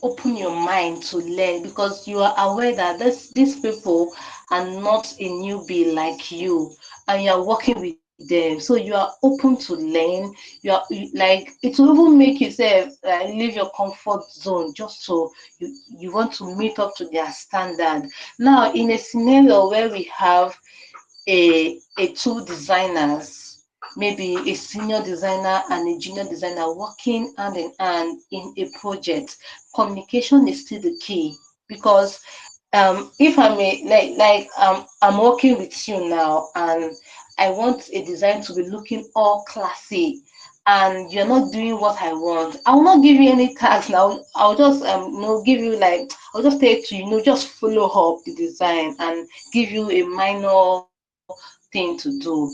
open your mind to learn, because you are aware that these people are not a newbie like you, and you are working with them, so you are open to learn. Like it will even make yourself leave your comfort zone, just so you want to meet up to their standard. Now, in a scenario where we have a two designers, maybe a senior designer and a junior designer working hand in hand in a project, communication is still the key, because if I'm I'm working with you now, and I want a design to be looking all classy, and you're not doing what I want, I will not give you any task now. I'll just give you, like, I'll just tell you to just follow up the design and give you a minor thing to do.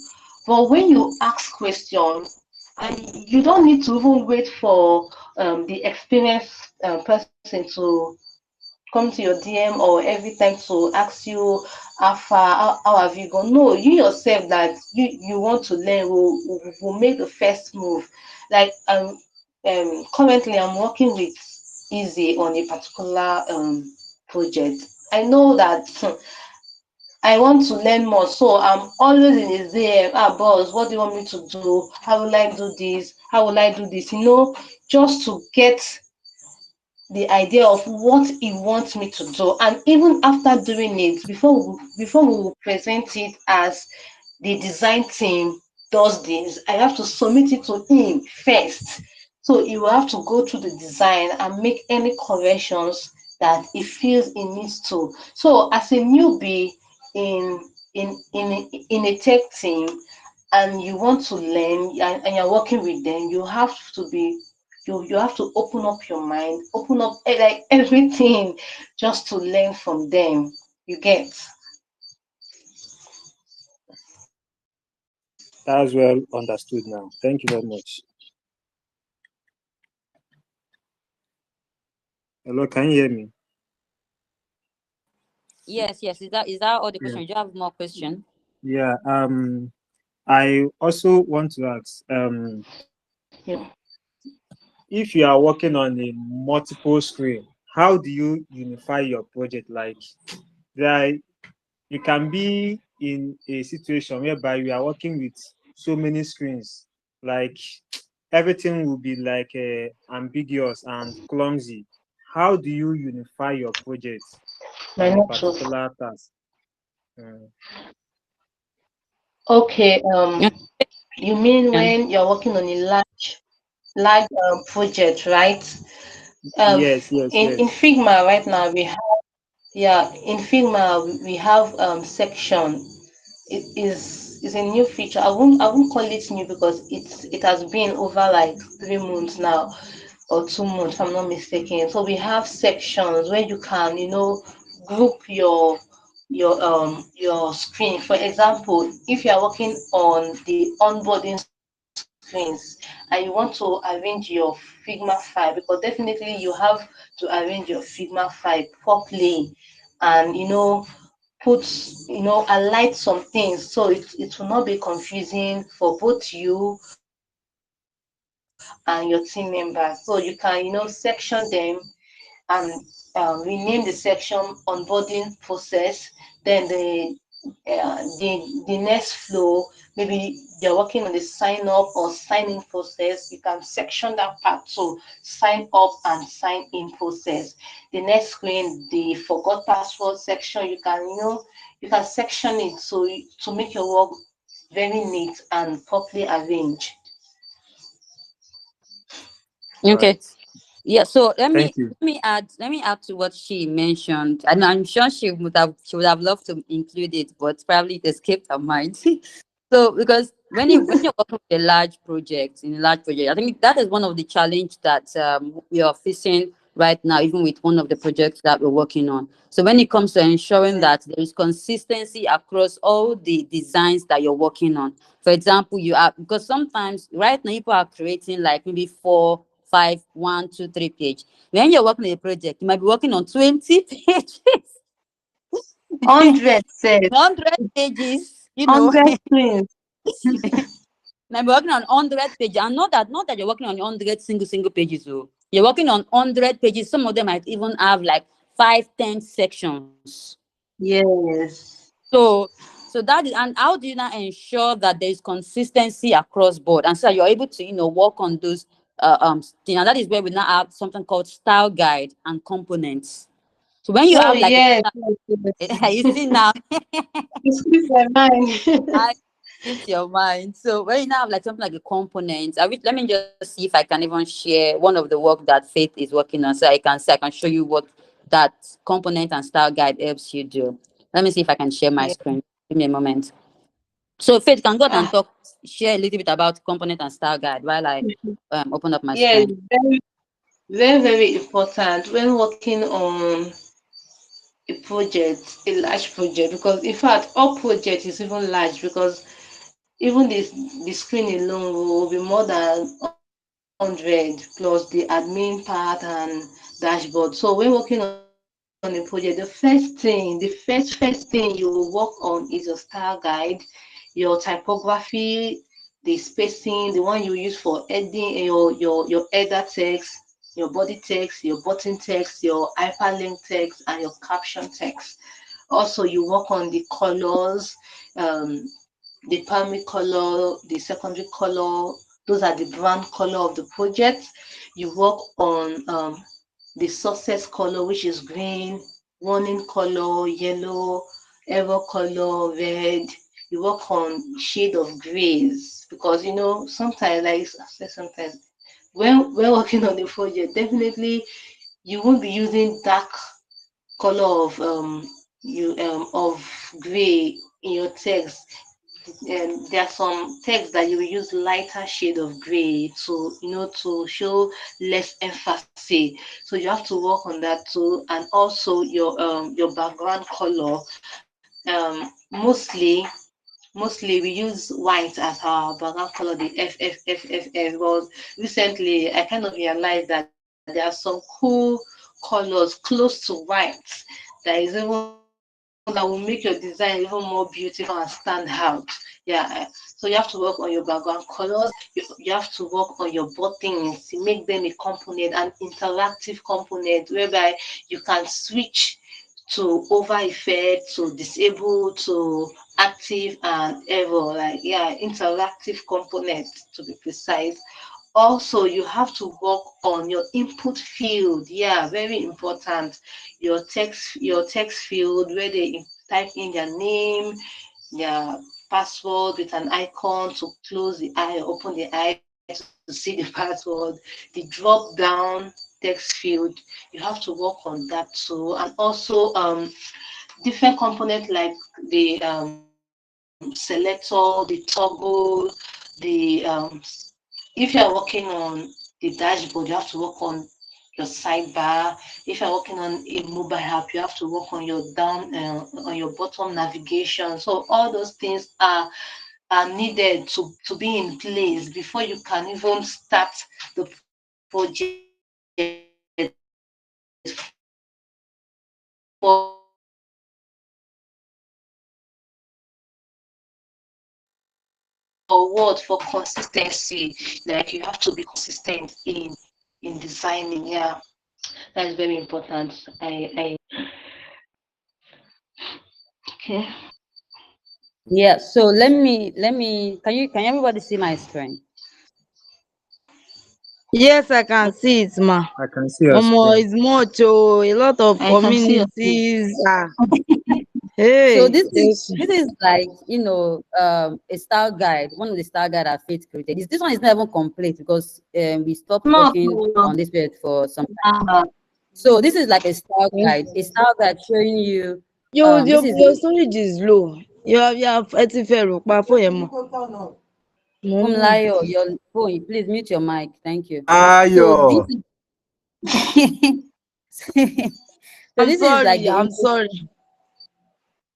But when you ask questions, and you don't need to even wait for the experienced person to come to your DM or every time to ask you how have you gone. No, you yourself that you want to learn will make the first move. Like currently I'm working with Easy on a particular project. I know that I want to learn more, so I'm always in his DM. Ah, boss, what do you want me to do? How will I do this? How will I do this? Just to get the idea of what he wants me to do. And even after doing it, before we will present it as the design team does this, I have to submit it to him first. So he will have to go through the design and make any corrections that he feels he needs to. So as a newbie in in a tech team, and you want to learn, and you're working with them, you have to be you have to open up your mind, open up like everything, just to learn from them. You get? That's well understood now. Thank you very much. Hello, can you hear me? Yes, yes. Is that all the Yeah. question? Do you have more question? Yeah. I also want to ask, Yeah. if you are working on a multiple screen, how do you unify your project? Like, there, you can be in a situation whereby you are working with so many screens, like everything will be like ambiguous and clumsy. How do you unify your project My on a network. particular task? Mm, Okay. Yeah. You mean when you're working on a large project, right? Um, yes, yes, in yes. Figma right now we have, yeah, in Figma we have section. It is a new feature. I won't call it new because it has been over like 3 months now, or 2 months if I'm not mistaken. So we have sections where you can, group your screen. For example, if you are working on the onboarding screens and you want to arrange your Figma file, because definitely you have to arrange your Figma file properly, and align some things so it will not be confusing for both you and your team members. So you can, section them and rename the section onboarding process. Then the next flow, maybe you're working on the sign up or sign in process, you can section that part to sign up and sign in process. The next screen, the forgot password section, you can section it to make your work very neat and properly arranged. All Okay. right. Yeah, so let Thank me you. let me add to what she mentioned, and I'm sure she would have loved to include it, but probably it escaped her mind. So because when you're working with a large project, I think that is one of the challenge that we are facing right now, even with one of the projects that we're working on. So when it comes to ensuring that there is consistency across all the designs that you're working on. For example, you are, because sometimes right now people are creating like maybe four, five, 1, 2, 3 page. When you're working on a project, you might be working on 20 pages, 100 says, 100 pages, 100 screens. might be working on 100 pages. And not that you're working on 100 single pages. So you're working on 100 pages. Some of them might even have like 5, 10 sections. Yes. So that is, and how do you now ensure that there is consistency across board, and so you're able to work on those things, and that is where we now have something called style guide and components. So when you Oh, have like yes, yes, you yes. see now, You speak my mind. I skipped your mind. So when you now have like something like a component, let me just see if I can even share one of the work that Faith is working on, so I can show you what that component and style guide helps you do. Let me see if I can share my Yeah. screen. Give me a moment. So Faith, can go ahead and Ah, share a little bit about component and style guide while I open up my yes, screen. very, very, very important when working on a project, a large project, because in fact, all project is even large because even the screen alone will be more than 100 plus the admin part and dashboard. So when working on a project, the first thing you will work on is your style guide, your typography, the spacing, the one you use for editing your header text, your body text, your button text, your hyperlink text, and your caption text. Also, you work on the colors, um, the primary color, the secondary color. Those are the brand color of the project. You work on the success color, which is green, warning color, yellow, error color, red. You work on shade of grays because sometimes, like I said, sometimes when working on the project, definitely you won't be using dark color of gray in your text. there are some text that you will use lighter shade of gray to, to show less emphasis. So you have to work on that too, and also your background color. Mostly we use white as our background color, the FFFFF. But recently I kind of realized that there are some cool colors close to white that is even that will make your design even more beautiful and stand out. Yeah. So you have to work on your background colors. You have to work on your buttons to make them a component, an interactive component, whereby you can switch to over effect, to disable, to active and ever, like, yeah, interactive component to be precise. Also, you have to work on your input field. Yeah, very important. Your text field where they type in their name, their password with an icon to close the eye or open the eye to see the password, the drop down text field. You have to work on that too. And also different components like the selector, the toggle, if you are working on the dashboard, you have to work on your sidebar. If you're working on a mobile app, you have to work on your bottom navigation. So all those things are needed to be in place before you can even start the project for what? For consistency. Like you have to be consistent in designing. Yeah, that's very important. I Okay. Yeah, so let me can everybody see my screen? Yes, I can see it, ma. I can see your Omo, screen. it's much oh, a lot of I can see your face. communities. Ah, So hey, this is yes. this is like, a style guide, one of the style guide that Faith created. This one is not even complete because we stopped No, working no, on this period for some time. no. So this is like Yes. a style guide showing you Your this your is your storage is low. You have ẹ ti fẹ́ rò pa fún yẹn mọ̀. Mo ń bọ̀. Funlayo, your phone, please mute your mic. Thank you. So this Ayo. is so I'm this is like sorry, the I'm input. sorry.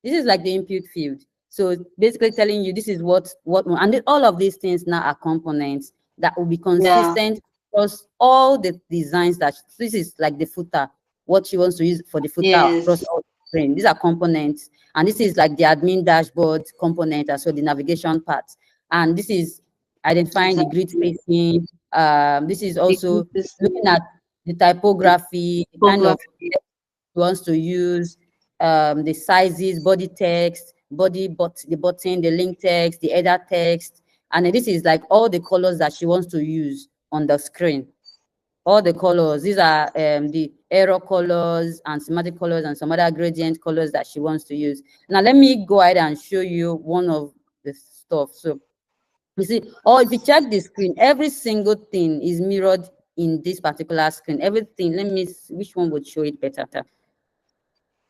This is like the input field. So basically telling you this is and all of these things now are components that will be Yeah. consistent across all the designs this is like the footer, what she wants to use for the footer across Yes. all the screen. These are components, and this is like the admin dashboard component as well, the navigation part. And this is identifying the grid Exactly. spacing. This is The also looking consistent at the typography, the kind of typography. wants to use, the sizes, body text, the button, the link text, the header text, and then this is like all the colors that she wants to use on the screen. All the colors. These are the arrow colors and semantic colors and some other gradient colors that she wants to use. Now let me go ahead and show you one of the stuff. So you see, or if you check the screen, every single thing is mirrored in this particular screen. Everything. Let me see which one would show it better.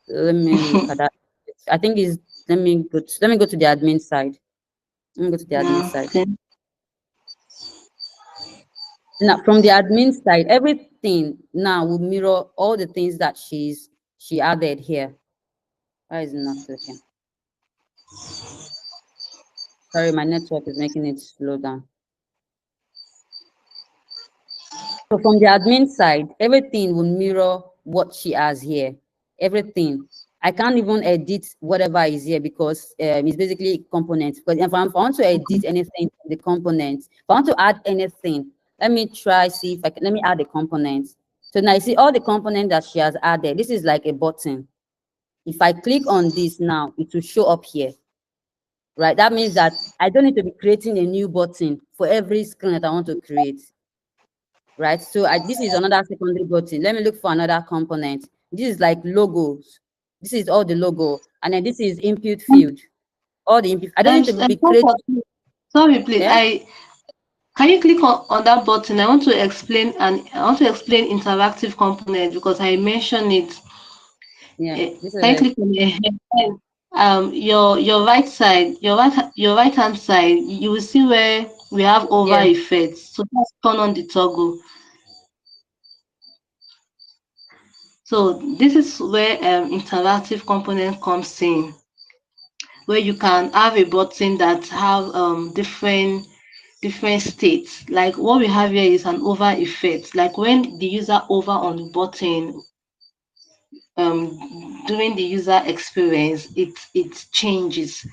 Let me look at that. I think is let me go to the admin side. Let me go to the admin Yeah. side. Okay. Now from the admin side, everything now will mirror all the things that she added here. Why is it not clicking? Sorry, my network is making it slow down. So from the admin side, everything will mirror what she has here. Everything. I can't even edit whatever is here because it's basically components. Because if I want to edit anything from the components, if I want to add anything, let me try see if I can. Let me add the components. So now you see all the components that she has added. This is like a button. If I click on this now, it will show up here, right? That means that I don't need to be creating a new button for every screen that I want to create, right? So this is another secondary button. Let me look for another component. This is like logos. This is all the logo. And then this is input field. All the input. I don't need to be creating. Sorry, please. Yeah, I Can you click on that button? I want to explain interactive component because I mentioned it. yeah. This is Can you it. click on the head? Your right side, your right hand side, you will see where we have over Yes. effects. So just turn on the toggle. So this is where interactive component comes in, where you can have a button that have different states. Like what we have here is an over effect. Like when the user over on the button, during the user experience, it changes.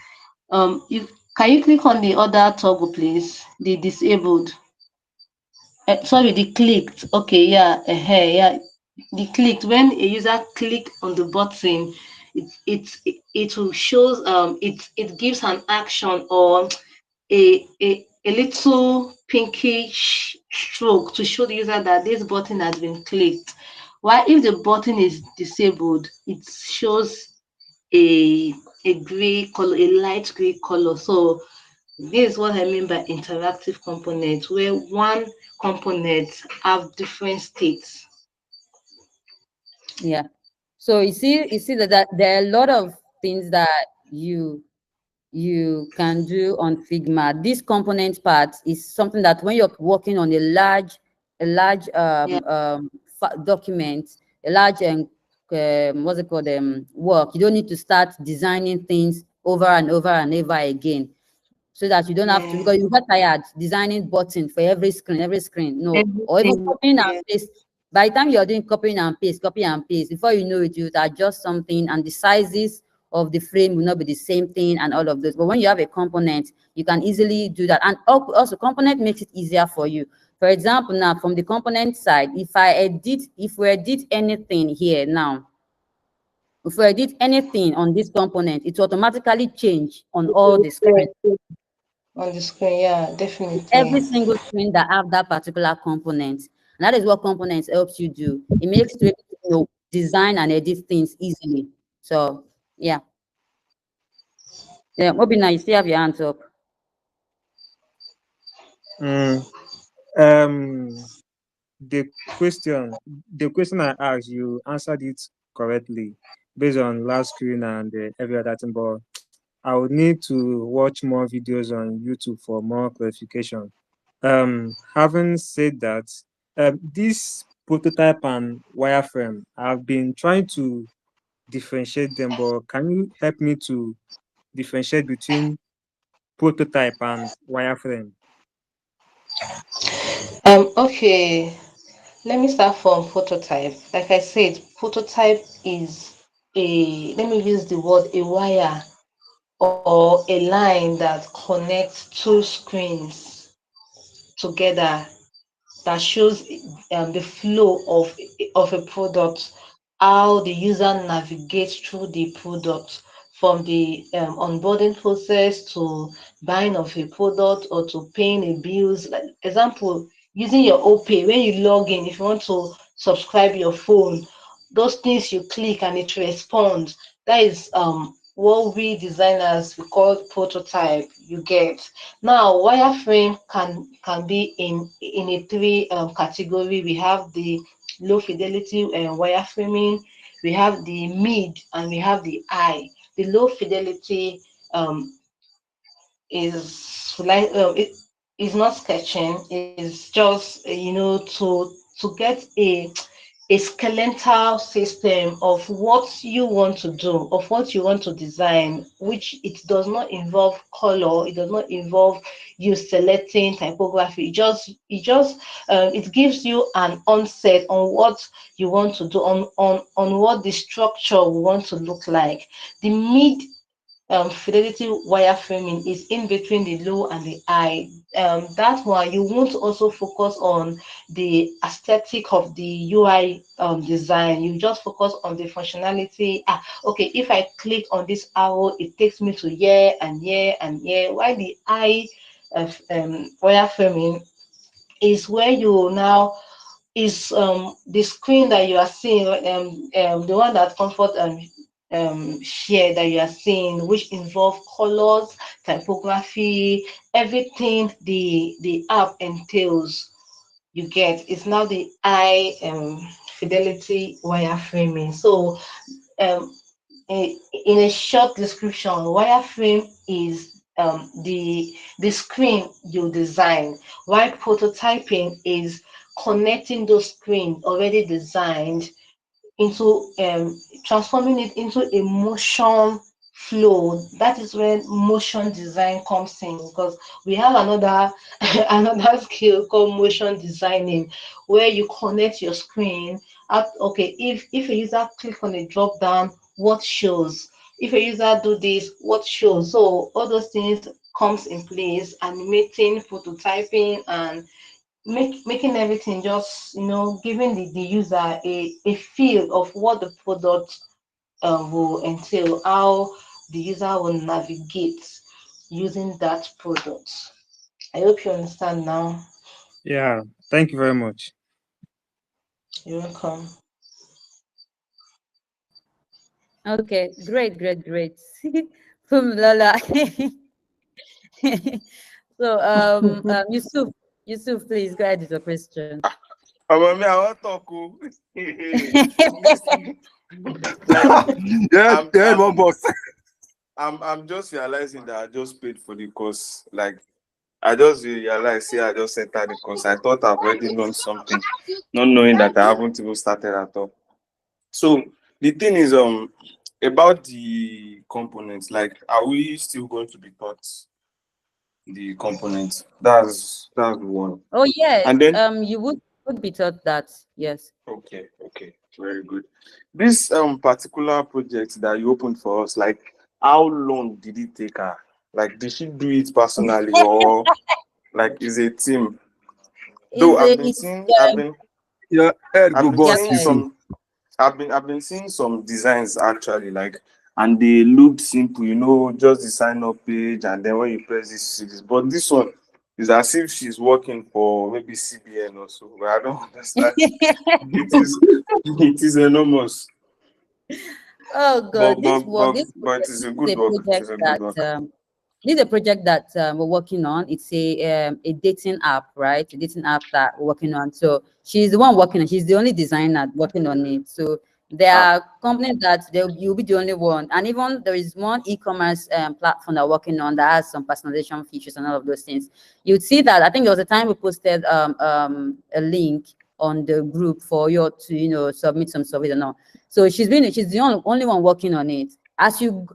You can you click on the other toggle, please? The disabled. Sorry, the clicked. Okay, yeah, yeah. The clicked. When a user click on the button, it will shows it gives an action or a little pinkish stroke to show the user that this button has been clicked. While if the button is disabled, it shows a gray color, a light gray color. So this is what I mean by interactive components, where one component have different states. Yeah. So you see that there are a lot of things that you you can do on Figma. This component part is something that when you're working on a large Yeah, document, a large what's it called work, you don't need to start designing things over and over and over again, so that you don't have to, yeah, because you get tired designing button for every screen. No, or even everything. copying and Yeah, paste. By the time you're doing copying and paste, copy and paste, before you know it, you adjust something and the sizes of the frame will not be the same thing and all of those. But when you have a component, you can easily do that. And also component makes it easier for you. For example, now from the component side, if we edit anything here now, if we edit anything on this component, it will automatically change on all the screens. on the screen. Yeah, Every definitely. single screen that have that particular component. And that is what components helps you do. It makes it able to, design and edit things easily. So yeah. Yeah, Obina, you still have your hands up. Mm, um, the the question I asked, you answered it correctly based on last screen and every other thing. But I would need to watch more videos on YouTube for more clarification. Having said that, this prototype and wireframe, I've been trying to differentiate them, but can you help me to differentiate between prototype and wireframe? Okay, let me start from prototype. Like I said, prototype is let me use the word, a wire or a line that connects two screens together, that shows the flow of a product, how the user navigates through the product, from the onboarding process to buying of a product or to paying a bills. Like example, using your OPay, when you log in, if you want to subscribe your phone, those things you click and it responds. That is what we designers we call prototype. You get. Now, wireframe can be in a three category. We have the low fidelity wireframing, we have the mid, and we have the high. The low fidelity um, is like it is not sketching. It's just to get a skeletal system of what you want to do, of what you want to design, which it does not involve color, it does not involve you selecting typography. It gives you an onset on what you want to do, on what the structure will want to look like. The mid fidelity wireframing is in between the low and the high. That one you want to also focus on the aesthetic of the UI design. You just focus on the functionality. Okay, if I click on this arrow, it takes me to here and here and here. While the high wireframing is where you now is the screen that you are seeing, the one that comfort share that you are seeing, which involve colors, typography, everything the app entails. You get, it's now the high fidelity wireframing. So um in a short description, wireframe is the screen you design, while prototyping is connecting those screens already designed into transforming it into a motion flow. That is when motion design comes in, because we have another another skill called motion designing, where you connect your screen up. Okay, if a user click on a drop down, what shows? If a user do this, what shows? So all those things comes in place, animating, prototyping, and making everything just, giving the user a feel of what the product will entail, how the user will navigate using that product. I hope you understand now. Yeah, thank you very much. You're welcome. Okay, great, great, great. From Lola. So, Yusuf, Yusuf, please go ahead with your question. About me, I want to talk. This, like, Yeah, I'm, yeah, one I'm, boss. I'm just realizing that I just paid for the course. Like, I just realized, see, I just entered the course. I thought I've already learned something, not knowing that I haven't even started at all. So the thing is, about the components. Like, are we still going to be taught the components? That's one. Oh yes, And then, you would be taught that. Yes. okay, very good. This particular project that you opened for us, like, how long did it take her? Like, did she do it personally, or like is a team? Though Is it? It's Your head I've go been yeah. boss, seeing you see. some I've been seeing some designs actually, like, and they looked simple, just the sign up page, and then when you press this, but this one is as if she's working for maybe CBN or so. But I don't understand. It is it is enormous. Oh But God, but this work, but but it's a this is good a work. project It's a good that work. this is a project that we're working on. It's a dating app, right? A dating app that we're working on. So she's the one working on. She's the only designer working on it. So there Ah, are companies that you'll be the only one, and even there is one e-commerce platform that we're working on that has some personalization features and all of those things. You'd see that. I think there was a time we posted a link on the group for you to submit some surveys and all. So she's the only one working on it. As you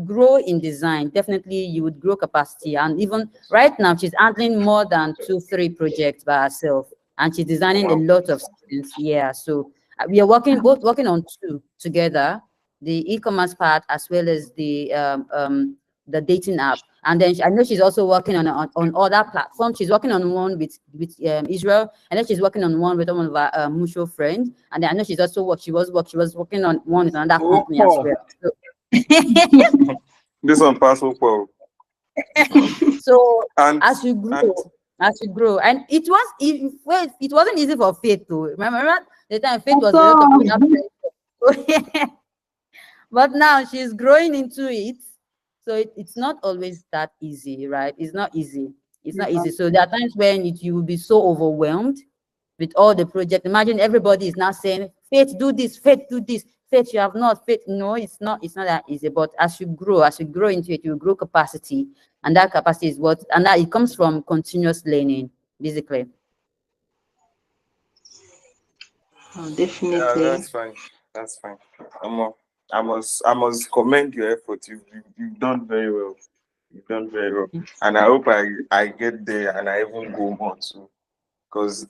grow in design, definitely you would grow capacity. And even right now, she's handling more than 2, 3 projects by herself, and she's designing a wow. lot of things. Yeah, so we are both working on two together, the e-commerce part as well as the dating app. And then I know she's also working on other platforms. She's working on one with Israel, and then she's working on one with one of our mutual friends. And then I know she's also she was working on one with another Oh, company as oh. well. So, This one pass well. so And as you and grow, and it wasn't easy for Faith to remember the time Faith I was a lot of saw. under pressure. But now she's growing into it, so it's not always that easy, right? It's not easy. It's not easy. So there are times when you will be so overwhelmed with all the project. Imagine everybody is now saying, Faith, do this, Faith, do this, Faith, you have not, Faith. No, it's not that easy. But as you grow into it, you grow capacity. And that capacity is and that it comes from continuous learning, basically. Oh, yeah, definitely. that's fine. That's fine. Um, I must commend your effort. You've done very well. You've done very well. And I hope I get there and I even go more too. Because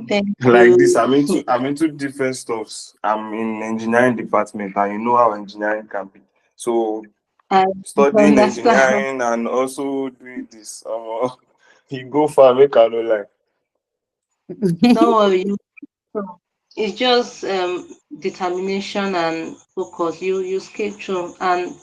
Thank like this, you. I'm into different stuffs. I'm in engineering department, and you know how engineering can be. So I studying understand. engineering and also doing this, you go far, make I no like. Don't worry. It's just determination and focus. You skate through, and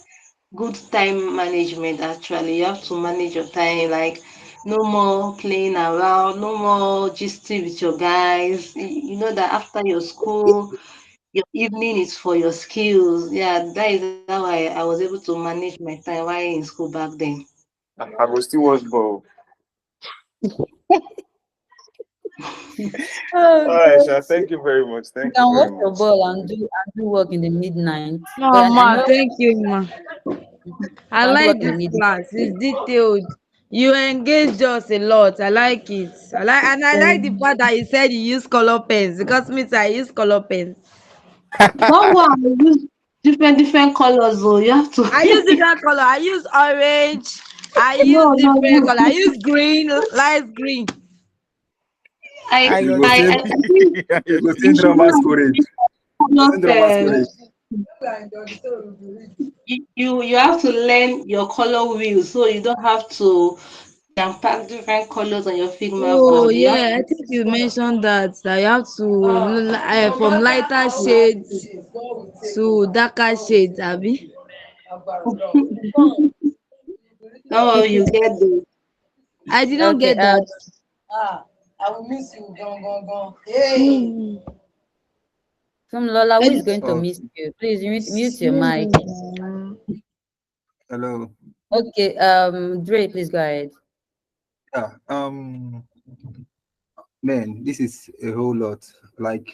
good time management. Actually, you have to manage your time. Like, no more playing around, no more gisting with your guys. You know that after your school, your evening is for your skills. Yeah, that is how I was able to manage my time while in school back then. I go still watch ball. Oh, All right, Sha. God. Thank you very much. You Thank you can very watch your much. ball and do work in the midnight. No, But I ma, know thank you, ma. you I can do like work in the this midnight. class. It's detailed. You engaged us a lot. I like it. I like the Um, part that you said you use color pens because me too, I use color pens. Don't go and use different colors. Oh, you have to. I use different color. I use orange. I use No, no, different color. I no. use green, light green. I, You Ayo go I, send I think you go you send should drama not storage. use You go color send drama storage. pens. You have to learn your color wheel, so you don't have to jam pack different colors on your Figma Oh board. You have yeah, I think you mentioned that you have to from lighter shades to darker shades, Abby. don't worry, you get the. I did not okay. get that. I will miss you, gone, gone, gone. Hey. From Lola, I who is did- going to Oh, miss you? Please mute your mic. hello. Okay. Dre, please go ahead. Yeah. Man, this is a whole lot. Like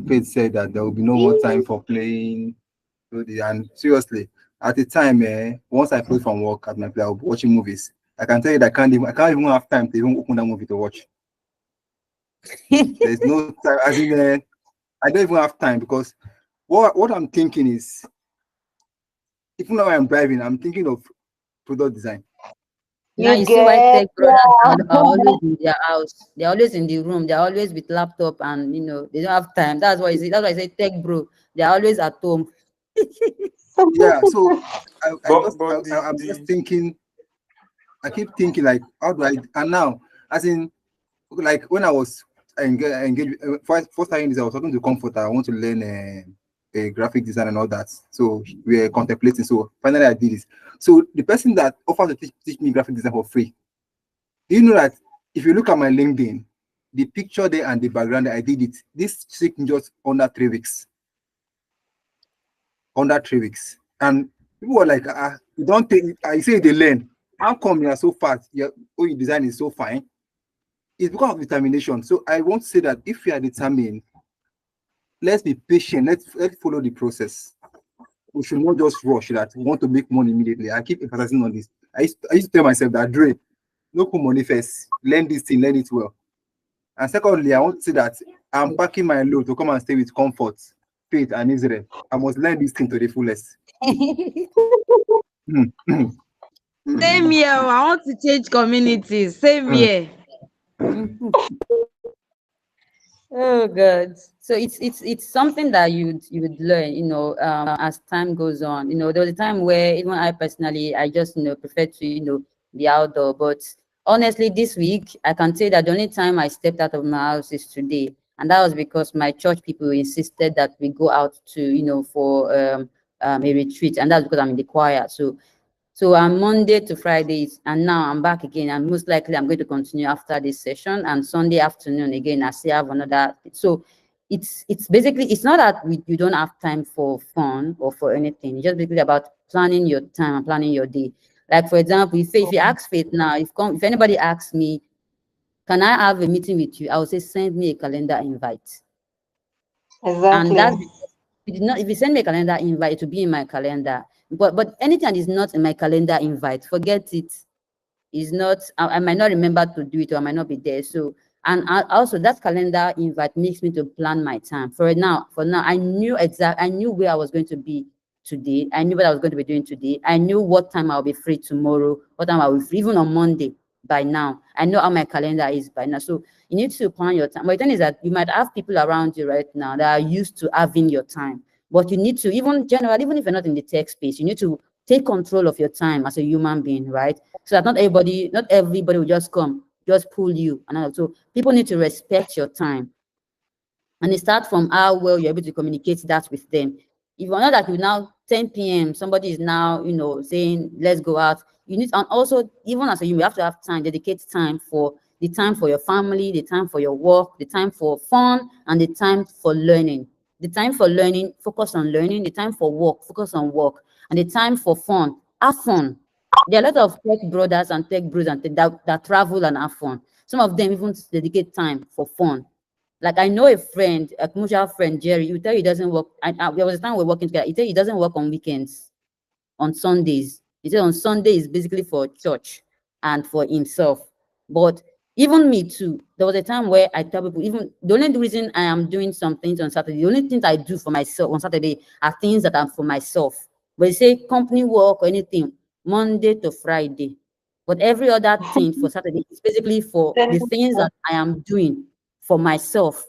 Faith said that there will be no more time for playing. And seriously, at the time, once I play from work at my place, I'll be watching movies. I can tell you that I can't even have time to even open that movie to watch. There's no time. As in, I don't even have time because what I'm thinking is, even though I'm driving, I'm thinking of product design. Now You you see why get tech brothers are always in their house. They're always in the room. They're always with laptop, and they don't have time. That's why I say. That's why I say tech bro. They're always at home. Yeah, so I'm just The thinking. I keep thinking like, how do I? And now, as in, like when I was engaged, first time this, I was talking to Comforter. I want to learn a graphic design and all that. So we were contemplating. So finally, I did it. So the person that offered to teach me graphic design for free, do you know that if you look at my LinkedIn, the picture there and the background, I did it. This took me just under 3 weeks. Under 3 weeks, and people were like, you don't take. I say they learn. How come you are so fast? Your design is so fine. It's because of determination. So I want to say that if you are determined, let's be patient. Let's follow the process. We should not just rush that we want to make money immediately. I keep emphasizing on this. I used to tell myself that Dre, no put money first. Learn this thing, learn it well. And secondly, I want to say that I'm packing my load to come and stay with comfort, faith, and Israel. I must learn this thing to the fullest. Mm, mm, Same mm, here. Oh, I want to change communities. Same mm. here. Oh God. So it's something that you would learn, as time goes on. There was a time where even I personally I just prefer to, be outdoor. But honestly, this week I can say that the only time I stepped out of my house is today. And that was because my church people insisted that we go out to, for a retreat. And that's because I'm in the choir. So I'm Monday to Fridays, and now I'm back again. And most likely, I'm going to continue after this session. And Sunday afternoon again, I still have another. So it's basically it's not that you don't have time for fun or for anything. It's just basically about planning your time and planning your day. Like for example, if you ask Faith now, if anybody asks me, can I have a meeting with you? I will say send me a calendar invite. And exactly. that's because if you send me a calendar invite, it will be in my calendar. But anything that is not in my calendar invite, forget it. Is not I might not remember to do it, or I might not be there. So and also that calendar invite makes me to plan my time. For now, I knew where I was going to be today. I knew what I was going to be doing today. I knew what time I'll be free tomorrow, what time I'll be free, even on Monday. By now, I know how my calendar is by now. So you need to plan your time. But the thing is that you might have people around you right now that are used to having your time. But you need to, even generally, even if you're not in the tech space, you need to take control of your time as a human being, right? So that not everybody will just come, just pull you. And so people need to respect your time. And it starts from how well you're able to communicate that with them. If you know that you now 10 p.m., somebody is now, saying, let's go out. You need, and also, even as a human, you have to have time, dedicate time for your family, the time for your work, the time for fun, and the time for learning. The time for learning, focus on learning, the time for work, focus on work, and the time for fun, have fun. There are a lot of tech brothers and tech bros and that travel and have fun. Some of them even dedicate time for fun. Like I know a friend, a mutual friend, Jerry. You tell you he doesn't work. There was a time we we're working together. He tell he doesn't work on weekends, on Sundays. He said on Sunday is basically for church and for himself. But even me too, there was a time where I tell people, even the only reason I am doing some things on Saturday, the only things I do for myself on Saturday are things that are for myself. But you say company work or anything, Monday to Friday. But every other thing for Saturday is basically for Then the things that I am doing for myself,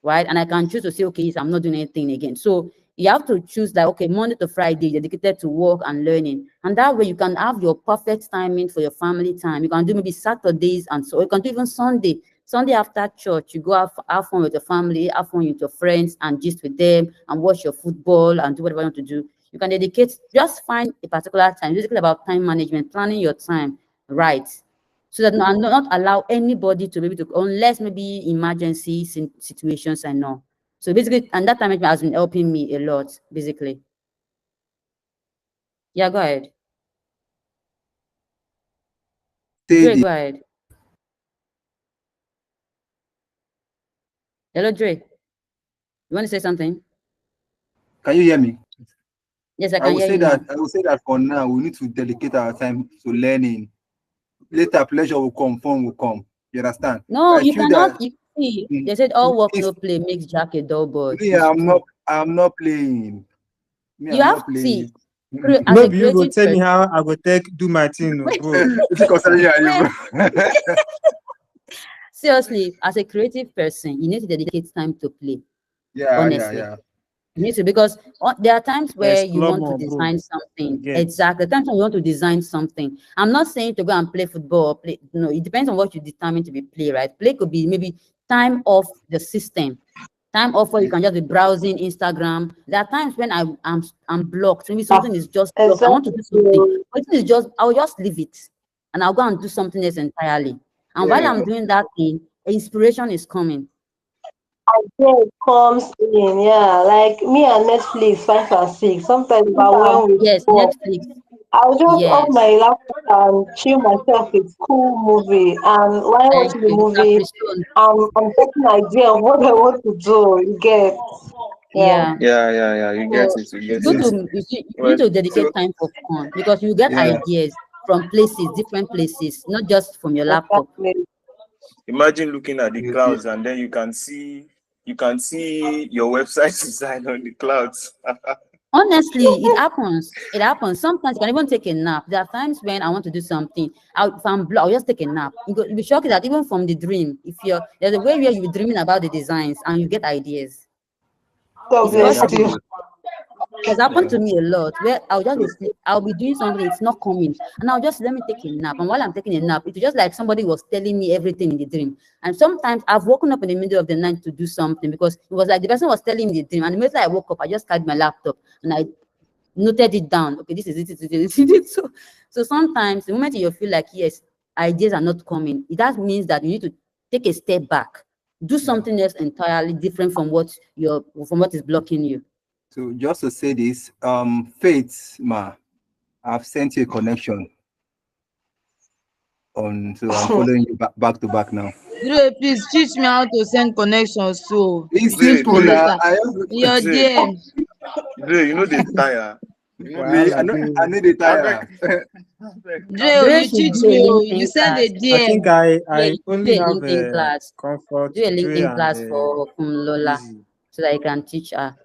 right? And I can choose to say, okay, yes, I'm not doing anything again. So you have to choose like, okay, Monday to Friday, dedicated to work and learning. And that way you can have your perfect timing for your family time. You can do maybe Saturdays and so you can do even Sunday. Sunday after church, you go have fun with your family, have fun with your friends and gist with them and watch your football and do whatever you want to do. You can dedicate, just find a particular time. Basically about time management, planning your time right so that not allow anybody to be able to, unless maybe emergency situations and all. So basically, and that time management has been helping me a lot, basically. Yeah, go ahead. Said Dre, it. go ahead. Hello, Dre. You want to say something? Can you hear me? Yes, I I can will hear say you that now. I will say that for now we need to dedicate our time to learning. Later pleasure will come, fun will come. You understand? No, I you feel that cannot. You see, mm, they said all work if no play makes Jack a dull boy. me, It's true. I'm not playing. Me, You I'm have not to see, playing. as No a be you go creative tell me person. how I go take do my thing, no, Wait, bro. Is it concerning you and you, wait. bro? Seriously, as a creative person, you need to dedicate time to play. Yeah, yeah, Honestly. yeah. You need to because there are times where you Explore want to more, bro. design You something. get. Exactly. Times when you want to design something. I'm not saying to go and play football or play. No, it depends on what you determine to be play, right? Play could be maybe time off the system. Time off where you can just be browsing Instagram. There are times when I'm blocked. Maybe something is just blocked. I want to exactly. do something, but it is just I'll just leave it and I'll go and do something else entirely. And while Yeah. I'm doing that thing, inspiration is coming. Yeah, it comes in, yeah. Like me and Netflix, 5 and 6. Sometimes if I went with Yes, work, Netflix. I'll just on Yes. my laptop and chill myself with cool movie. And while Thank watching the you. movie, Capri. I'm getting an idea of what I want to do. You get, yeah. Yeah. Yeah. You get So it. You It's get good it. Yes. to you see, you need Well, to So dedicate time for fun because you get yeah. ideas from places, different places, not just from your laptop. exactly. imagine looking at the You- clouds and then you can see your website design on the clouds. Honestly, it happens. It happens. Sometimes you can even take a nap. There are times when I want to do something. If I'm blocked, I'll just take a nap. You'll be shocked that even from the dream, if you're there's a way where you're dreaming about the designs and you get ideas. God It's yeah, bless that's you. possible. true. It has happened Yeah. to me a lot where I'll just be So sleep, I'll be doing something, it's not coming. And I'll just let me take a nap. And while I'm taking a nap, it's just like somebody was telling me everything in the dream. And sometimes I've woken up in the middle of the night to do something because it was like the person was telling me the dream. And immediately I woke up, I just carried my laptop and I noted it down. Okay, this is it, this is it. So sometimes the moment you feel like yes, ideas are not coming, it that means that you need to take a step back, do yeah. something else entirely different from what is blocking you. So just to say this, Faith, ma, I've sent you a connection on, so I'm following you back to back now. Dre, please teach me how to send connections so It's you teach simple me now. later. I have Your Dre, DM. Dre, you know the tire. You know the me. Wahala I dey. need a I beg, tire. I beg, Dre, calm oh, Dre down. you should teach do a me oh. You LinkedIn send a class. I think DM. Yeah, I you should do only a have LinkedIn class. comfort, Do a Dre, LinkedIn and class for Lola Easy. so that you can teach her.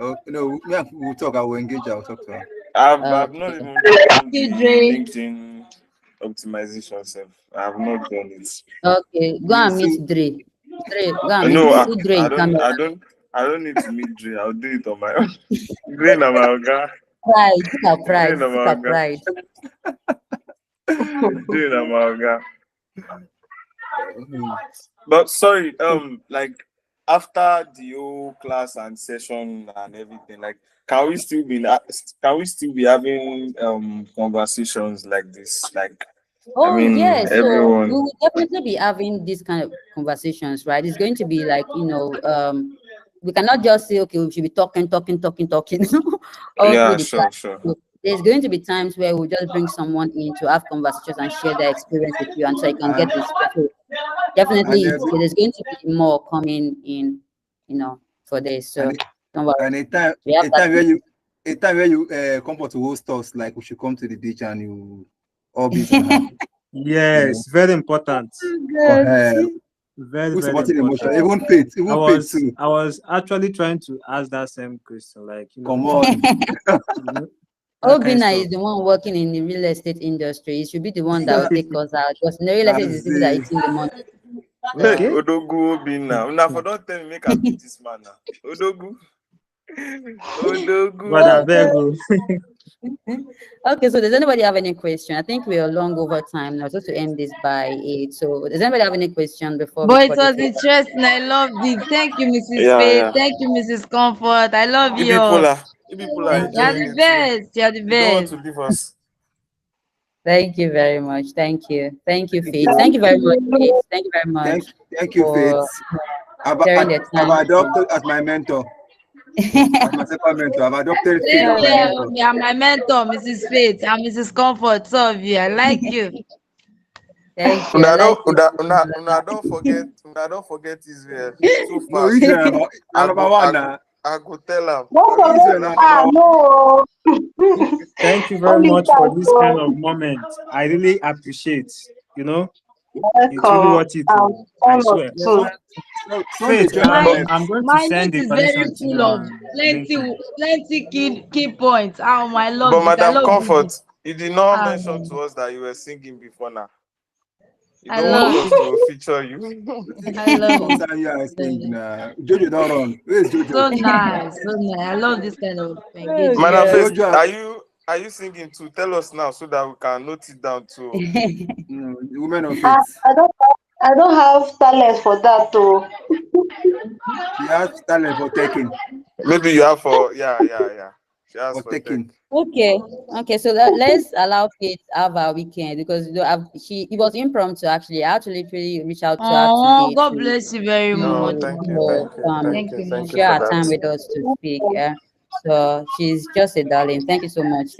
Oh no, yeah, we'll talk. I will engage. I'll talk to her. I've not Okay. even done Okay, the Dre. LinkedIn optimization self. I have not done it. Okay. Go Yeah, and so meet Dre. Dre, go and meet No, put Dre in camera. I don't need to meet Dre. I'll do it on my own. Dre na my oga. Pride. Look at Dre pride. na Look my at oga. pride. Dre na my oga. mm, But sorry, like after the whole class and session and everything, like can we still be having conversations like this? Like I Oh mean yeah, so we everyone. will definitely be having these kind of conversations, right? It's going to be like, we cannot just say, okay, we should be talking all through Yeah, the class. sure. So there's going to be times where we'll just bring someone in to have conversations and share their experience with you, and so you can get and this. So and definitely, every there's going to be more coming in, for this. and So don't worry, and a time we have a that. time where you a time where you come for to host us, like we should come to the beach and you all based on her. You know, Yes, very important. for Good. her Very, who's very supporting emotion, important. I even faith was too. I was actually trying to ask that same question, like, Come on. you know, that kind of Obina stuff. is the one working in the real estate industry. He should be the one that will take us out, because in the real estate is As people that are eating the money. Hey, So Okay. Odogu Obin now. Una for don't tell me make I beat this man now. Odogu. God, I Odogu. beg you. okay, so does anybody have any question? I think we are long over time now, so to end this by 8. So does anybody have any question before we But it cut it was off? interesting. I loved it. Thank you, Mrs. Yeah, Faith. yeah. Thank you, Mrs. Comfort. I love You you all. people are you people are Thank You're enjoying you. the it too. best. You're the You don't want best. to leave us. Thank you very much. Thank you. Thank you, thank Faith. you. Thank you very much, Faith. you. Thank you very Thank much thank you, for Faith. sharing the I've time. adopted as my mentor, as my second mentor. I've adopted Faith Same as my here. Uh, mentor. You're my mentor, Mrs. Faith. I'm Mrs. Comfort. So of you. I like you. Thank you. I Una like don't you. una don't forget Israel too No, fast. Israel I number go one I go now. I go tell him. Don't forget, Israel number one. no. Thank you very Only much for time this kind so of moment. I really appreciate. You know, it's really welcome. worth it. Oh, I Honored swear. You're too. Some they Faith, join My my I'm going to my niece send the is very connection to full you of on plenty LinkedIn. plenty key points. Oh, I But love this. I Madam love Comfort, this. you did not mention Um, to us that you were singing before now. You I don't want love us it. to feature you. I Wetin love it. concern you I Love think it. na Jojo don't run. Where is Jojo? So nice. So nice. I love this kind of oh Madam engagement. God. First, Jojo, are you singing too? Tell us now so that we can note it down too. the women of I, faith. I don't have talent for that too. She has talent for taking, Maybe you have for yeah. She has for for tech. taking. Okay. Okay. So let's allow Faith have our weekend, because it was impromptu actually. I had to literally reach out to her Oh, today God to bless you very Oh, much. thank you, so, thank you, thank Thank you, you, thank you share for her time that. with us to speak. Yeah. So she's just a darling. Thank you so much,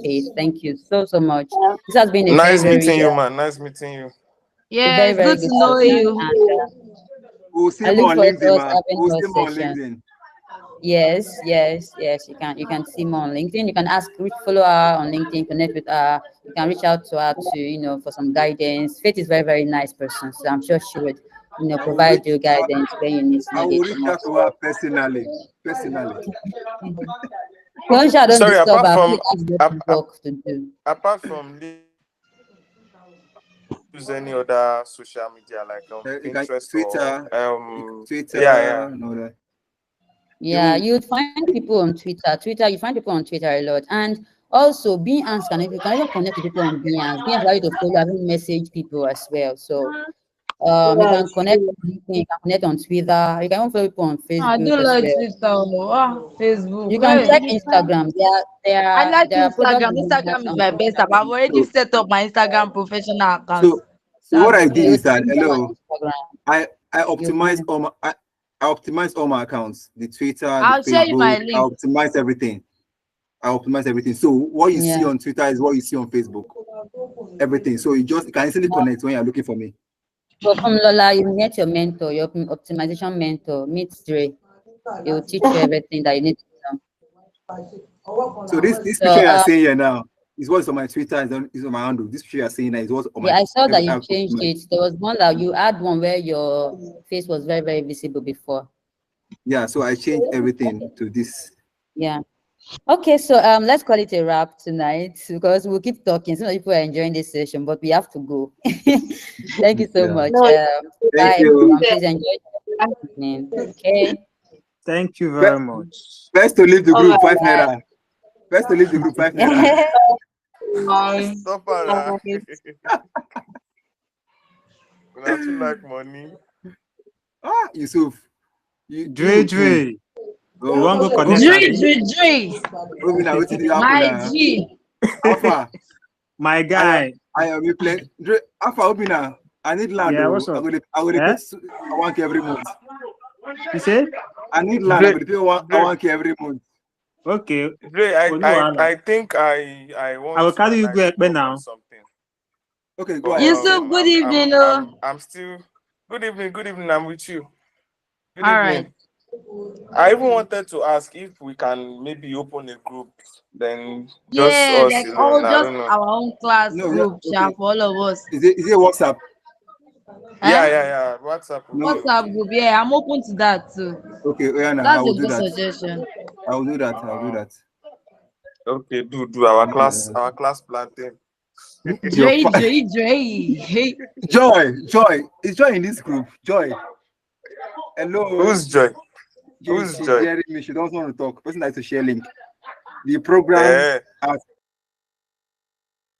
Faith. Thank you so much. This has been a very Nice meeting very you, man. Nice meeting you. a very Yes, very good to good know session, you. and We'll see I more look on forward to LinkedIn, us man. having We'll more see more on sessions. LinkedIn. Yes. You can see more on LinkedIn. You can follow her on LinkedIn, connect with her. You can reach out to her to for some guidance. Faith is very very nice person, so I'm sure she would I will provide reach you guidance when you I need will it the reach out most. to her personally. Personally. Once I don't Sorry, disturb apart her, from Faith has got ap- ap- work to do. apart from use any other social media like You can Pinterest or Twitter, yeah. Twitter, no that. Yeah, Even you'd find people on Twitter. You find people on Twitter a lot. And also, Behance you can even connect with people on Behance. Behance allow you to follow and message people as well. So you can Yes. connect on LinkedIn, you can connect on Twitter, you can even follow people on I do Facebook as like well. Twitter. Facebook. You can Hey. check Instagram. I like There are product Instagram. designers Instagram is on my best app. I've Instagram. already so set up my Instagram professional account. so so what That's I the did You is best. that see them on hello, Instagram. I I You optimize all my I optimize all my accounts, the Twitter, the I'll share you my Facebook, I link. optimize everything. I optimize everything. So what you see yeah. on Twitter is what you see on Facebook. Everything. So you can easily connect when you're looking for me. But from Lola, you meet your mentor, your optimization mentor, meet Dre. He will teach you everything that you need to know. So this So picture you're seeing here now is what's on my Twitter, is on my handle. This picture you're seeing now is what's on yeah, my I saw that you I've changed optimized. it. There was one that you had one where your face was very, very visible before. Yeah, so I changed everything to this. Yeah. Okay, so let's call it a wrap tonight, because we'll keep talking. Some people are enjoying this session, but we have to go. Thank you so Yeah. much. No, Thank Bye you. everyone. Please enjoy the evening. Okay. Thank you Fe- very much. First to leave the all group, five Bye. naira. First to leave the group, 5 naira. right. Stop her. Una too like money. Yusuf, Dre, you. Dre, you Oh, want to go connect, Obina, Dre, Abi? Dre, Dre. Obina, what did happen My now? G. Alpha, My I guy. I am you playing. Alpha Obina, I need land. Yeah, Oh, what's up? I will pay Eh? 1K every month. You say? I need land. I Dre, will pay Dre, 1K every month. Okay. Dre, Oluwala. I think I I want will to carry you like go Ekpe work on now. something. Okay, go But ahead. Yusuf, good evening. I'm still good evening, good evening. I'm with you. Good All right. evening. I even wanted to ask if we can maybe open a group, then just Yeah, us like all alone. I just don't know. our own class No, yeah, group, okay. sha, for all of us. Is it WhatsApp? Yeah, Eh? yeah, yeah. WhatsApp will be No, WhatsApp okay. group, yeah, I'm open to that too. okay, Oyana, I That's will a do good that. suggestion. I will do that. I will do that. Okay, do our Yeah. class planting. Your Dre, Dre, Dre. Hey. Joy. Is Joy in this group? Joy. Hello. Who's Joy? She's Who's she's Joy? hearing me. She doesn't want to talk. Person likes to share link. The program Eh, has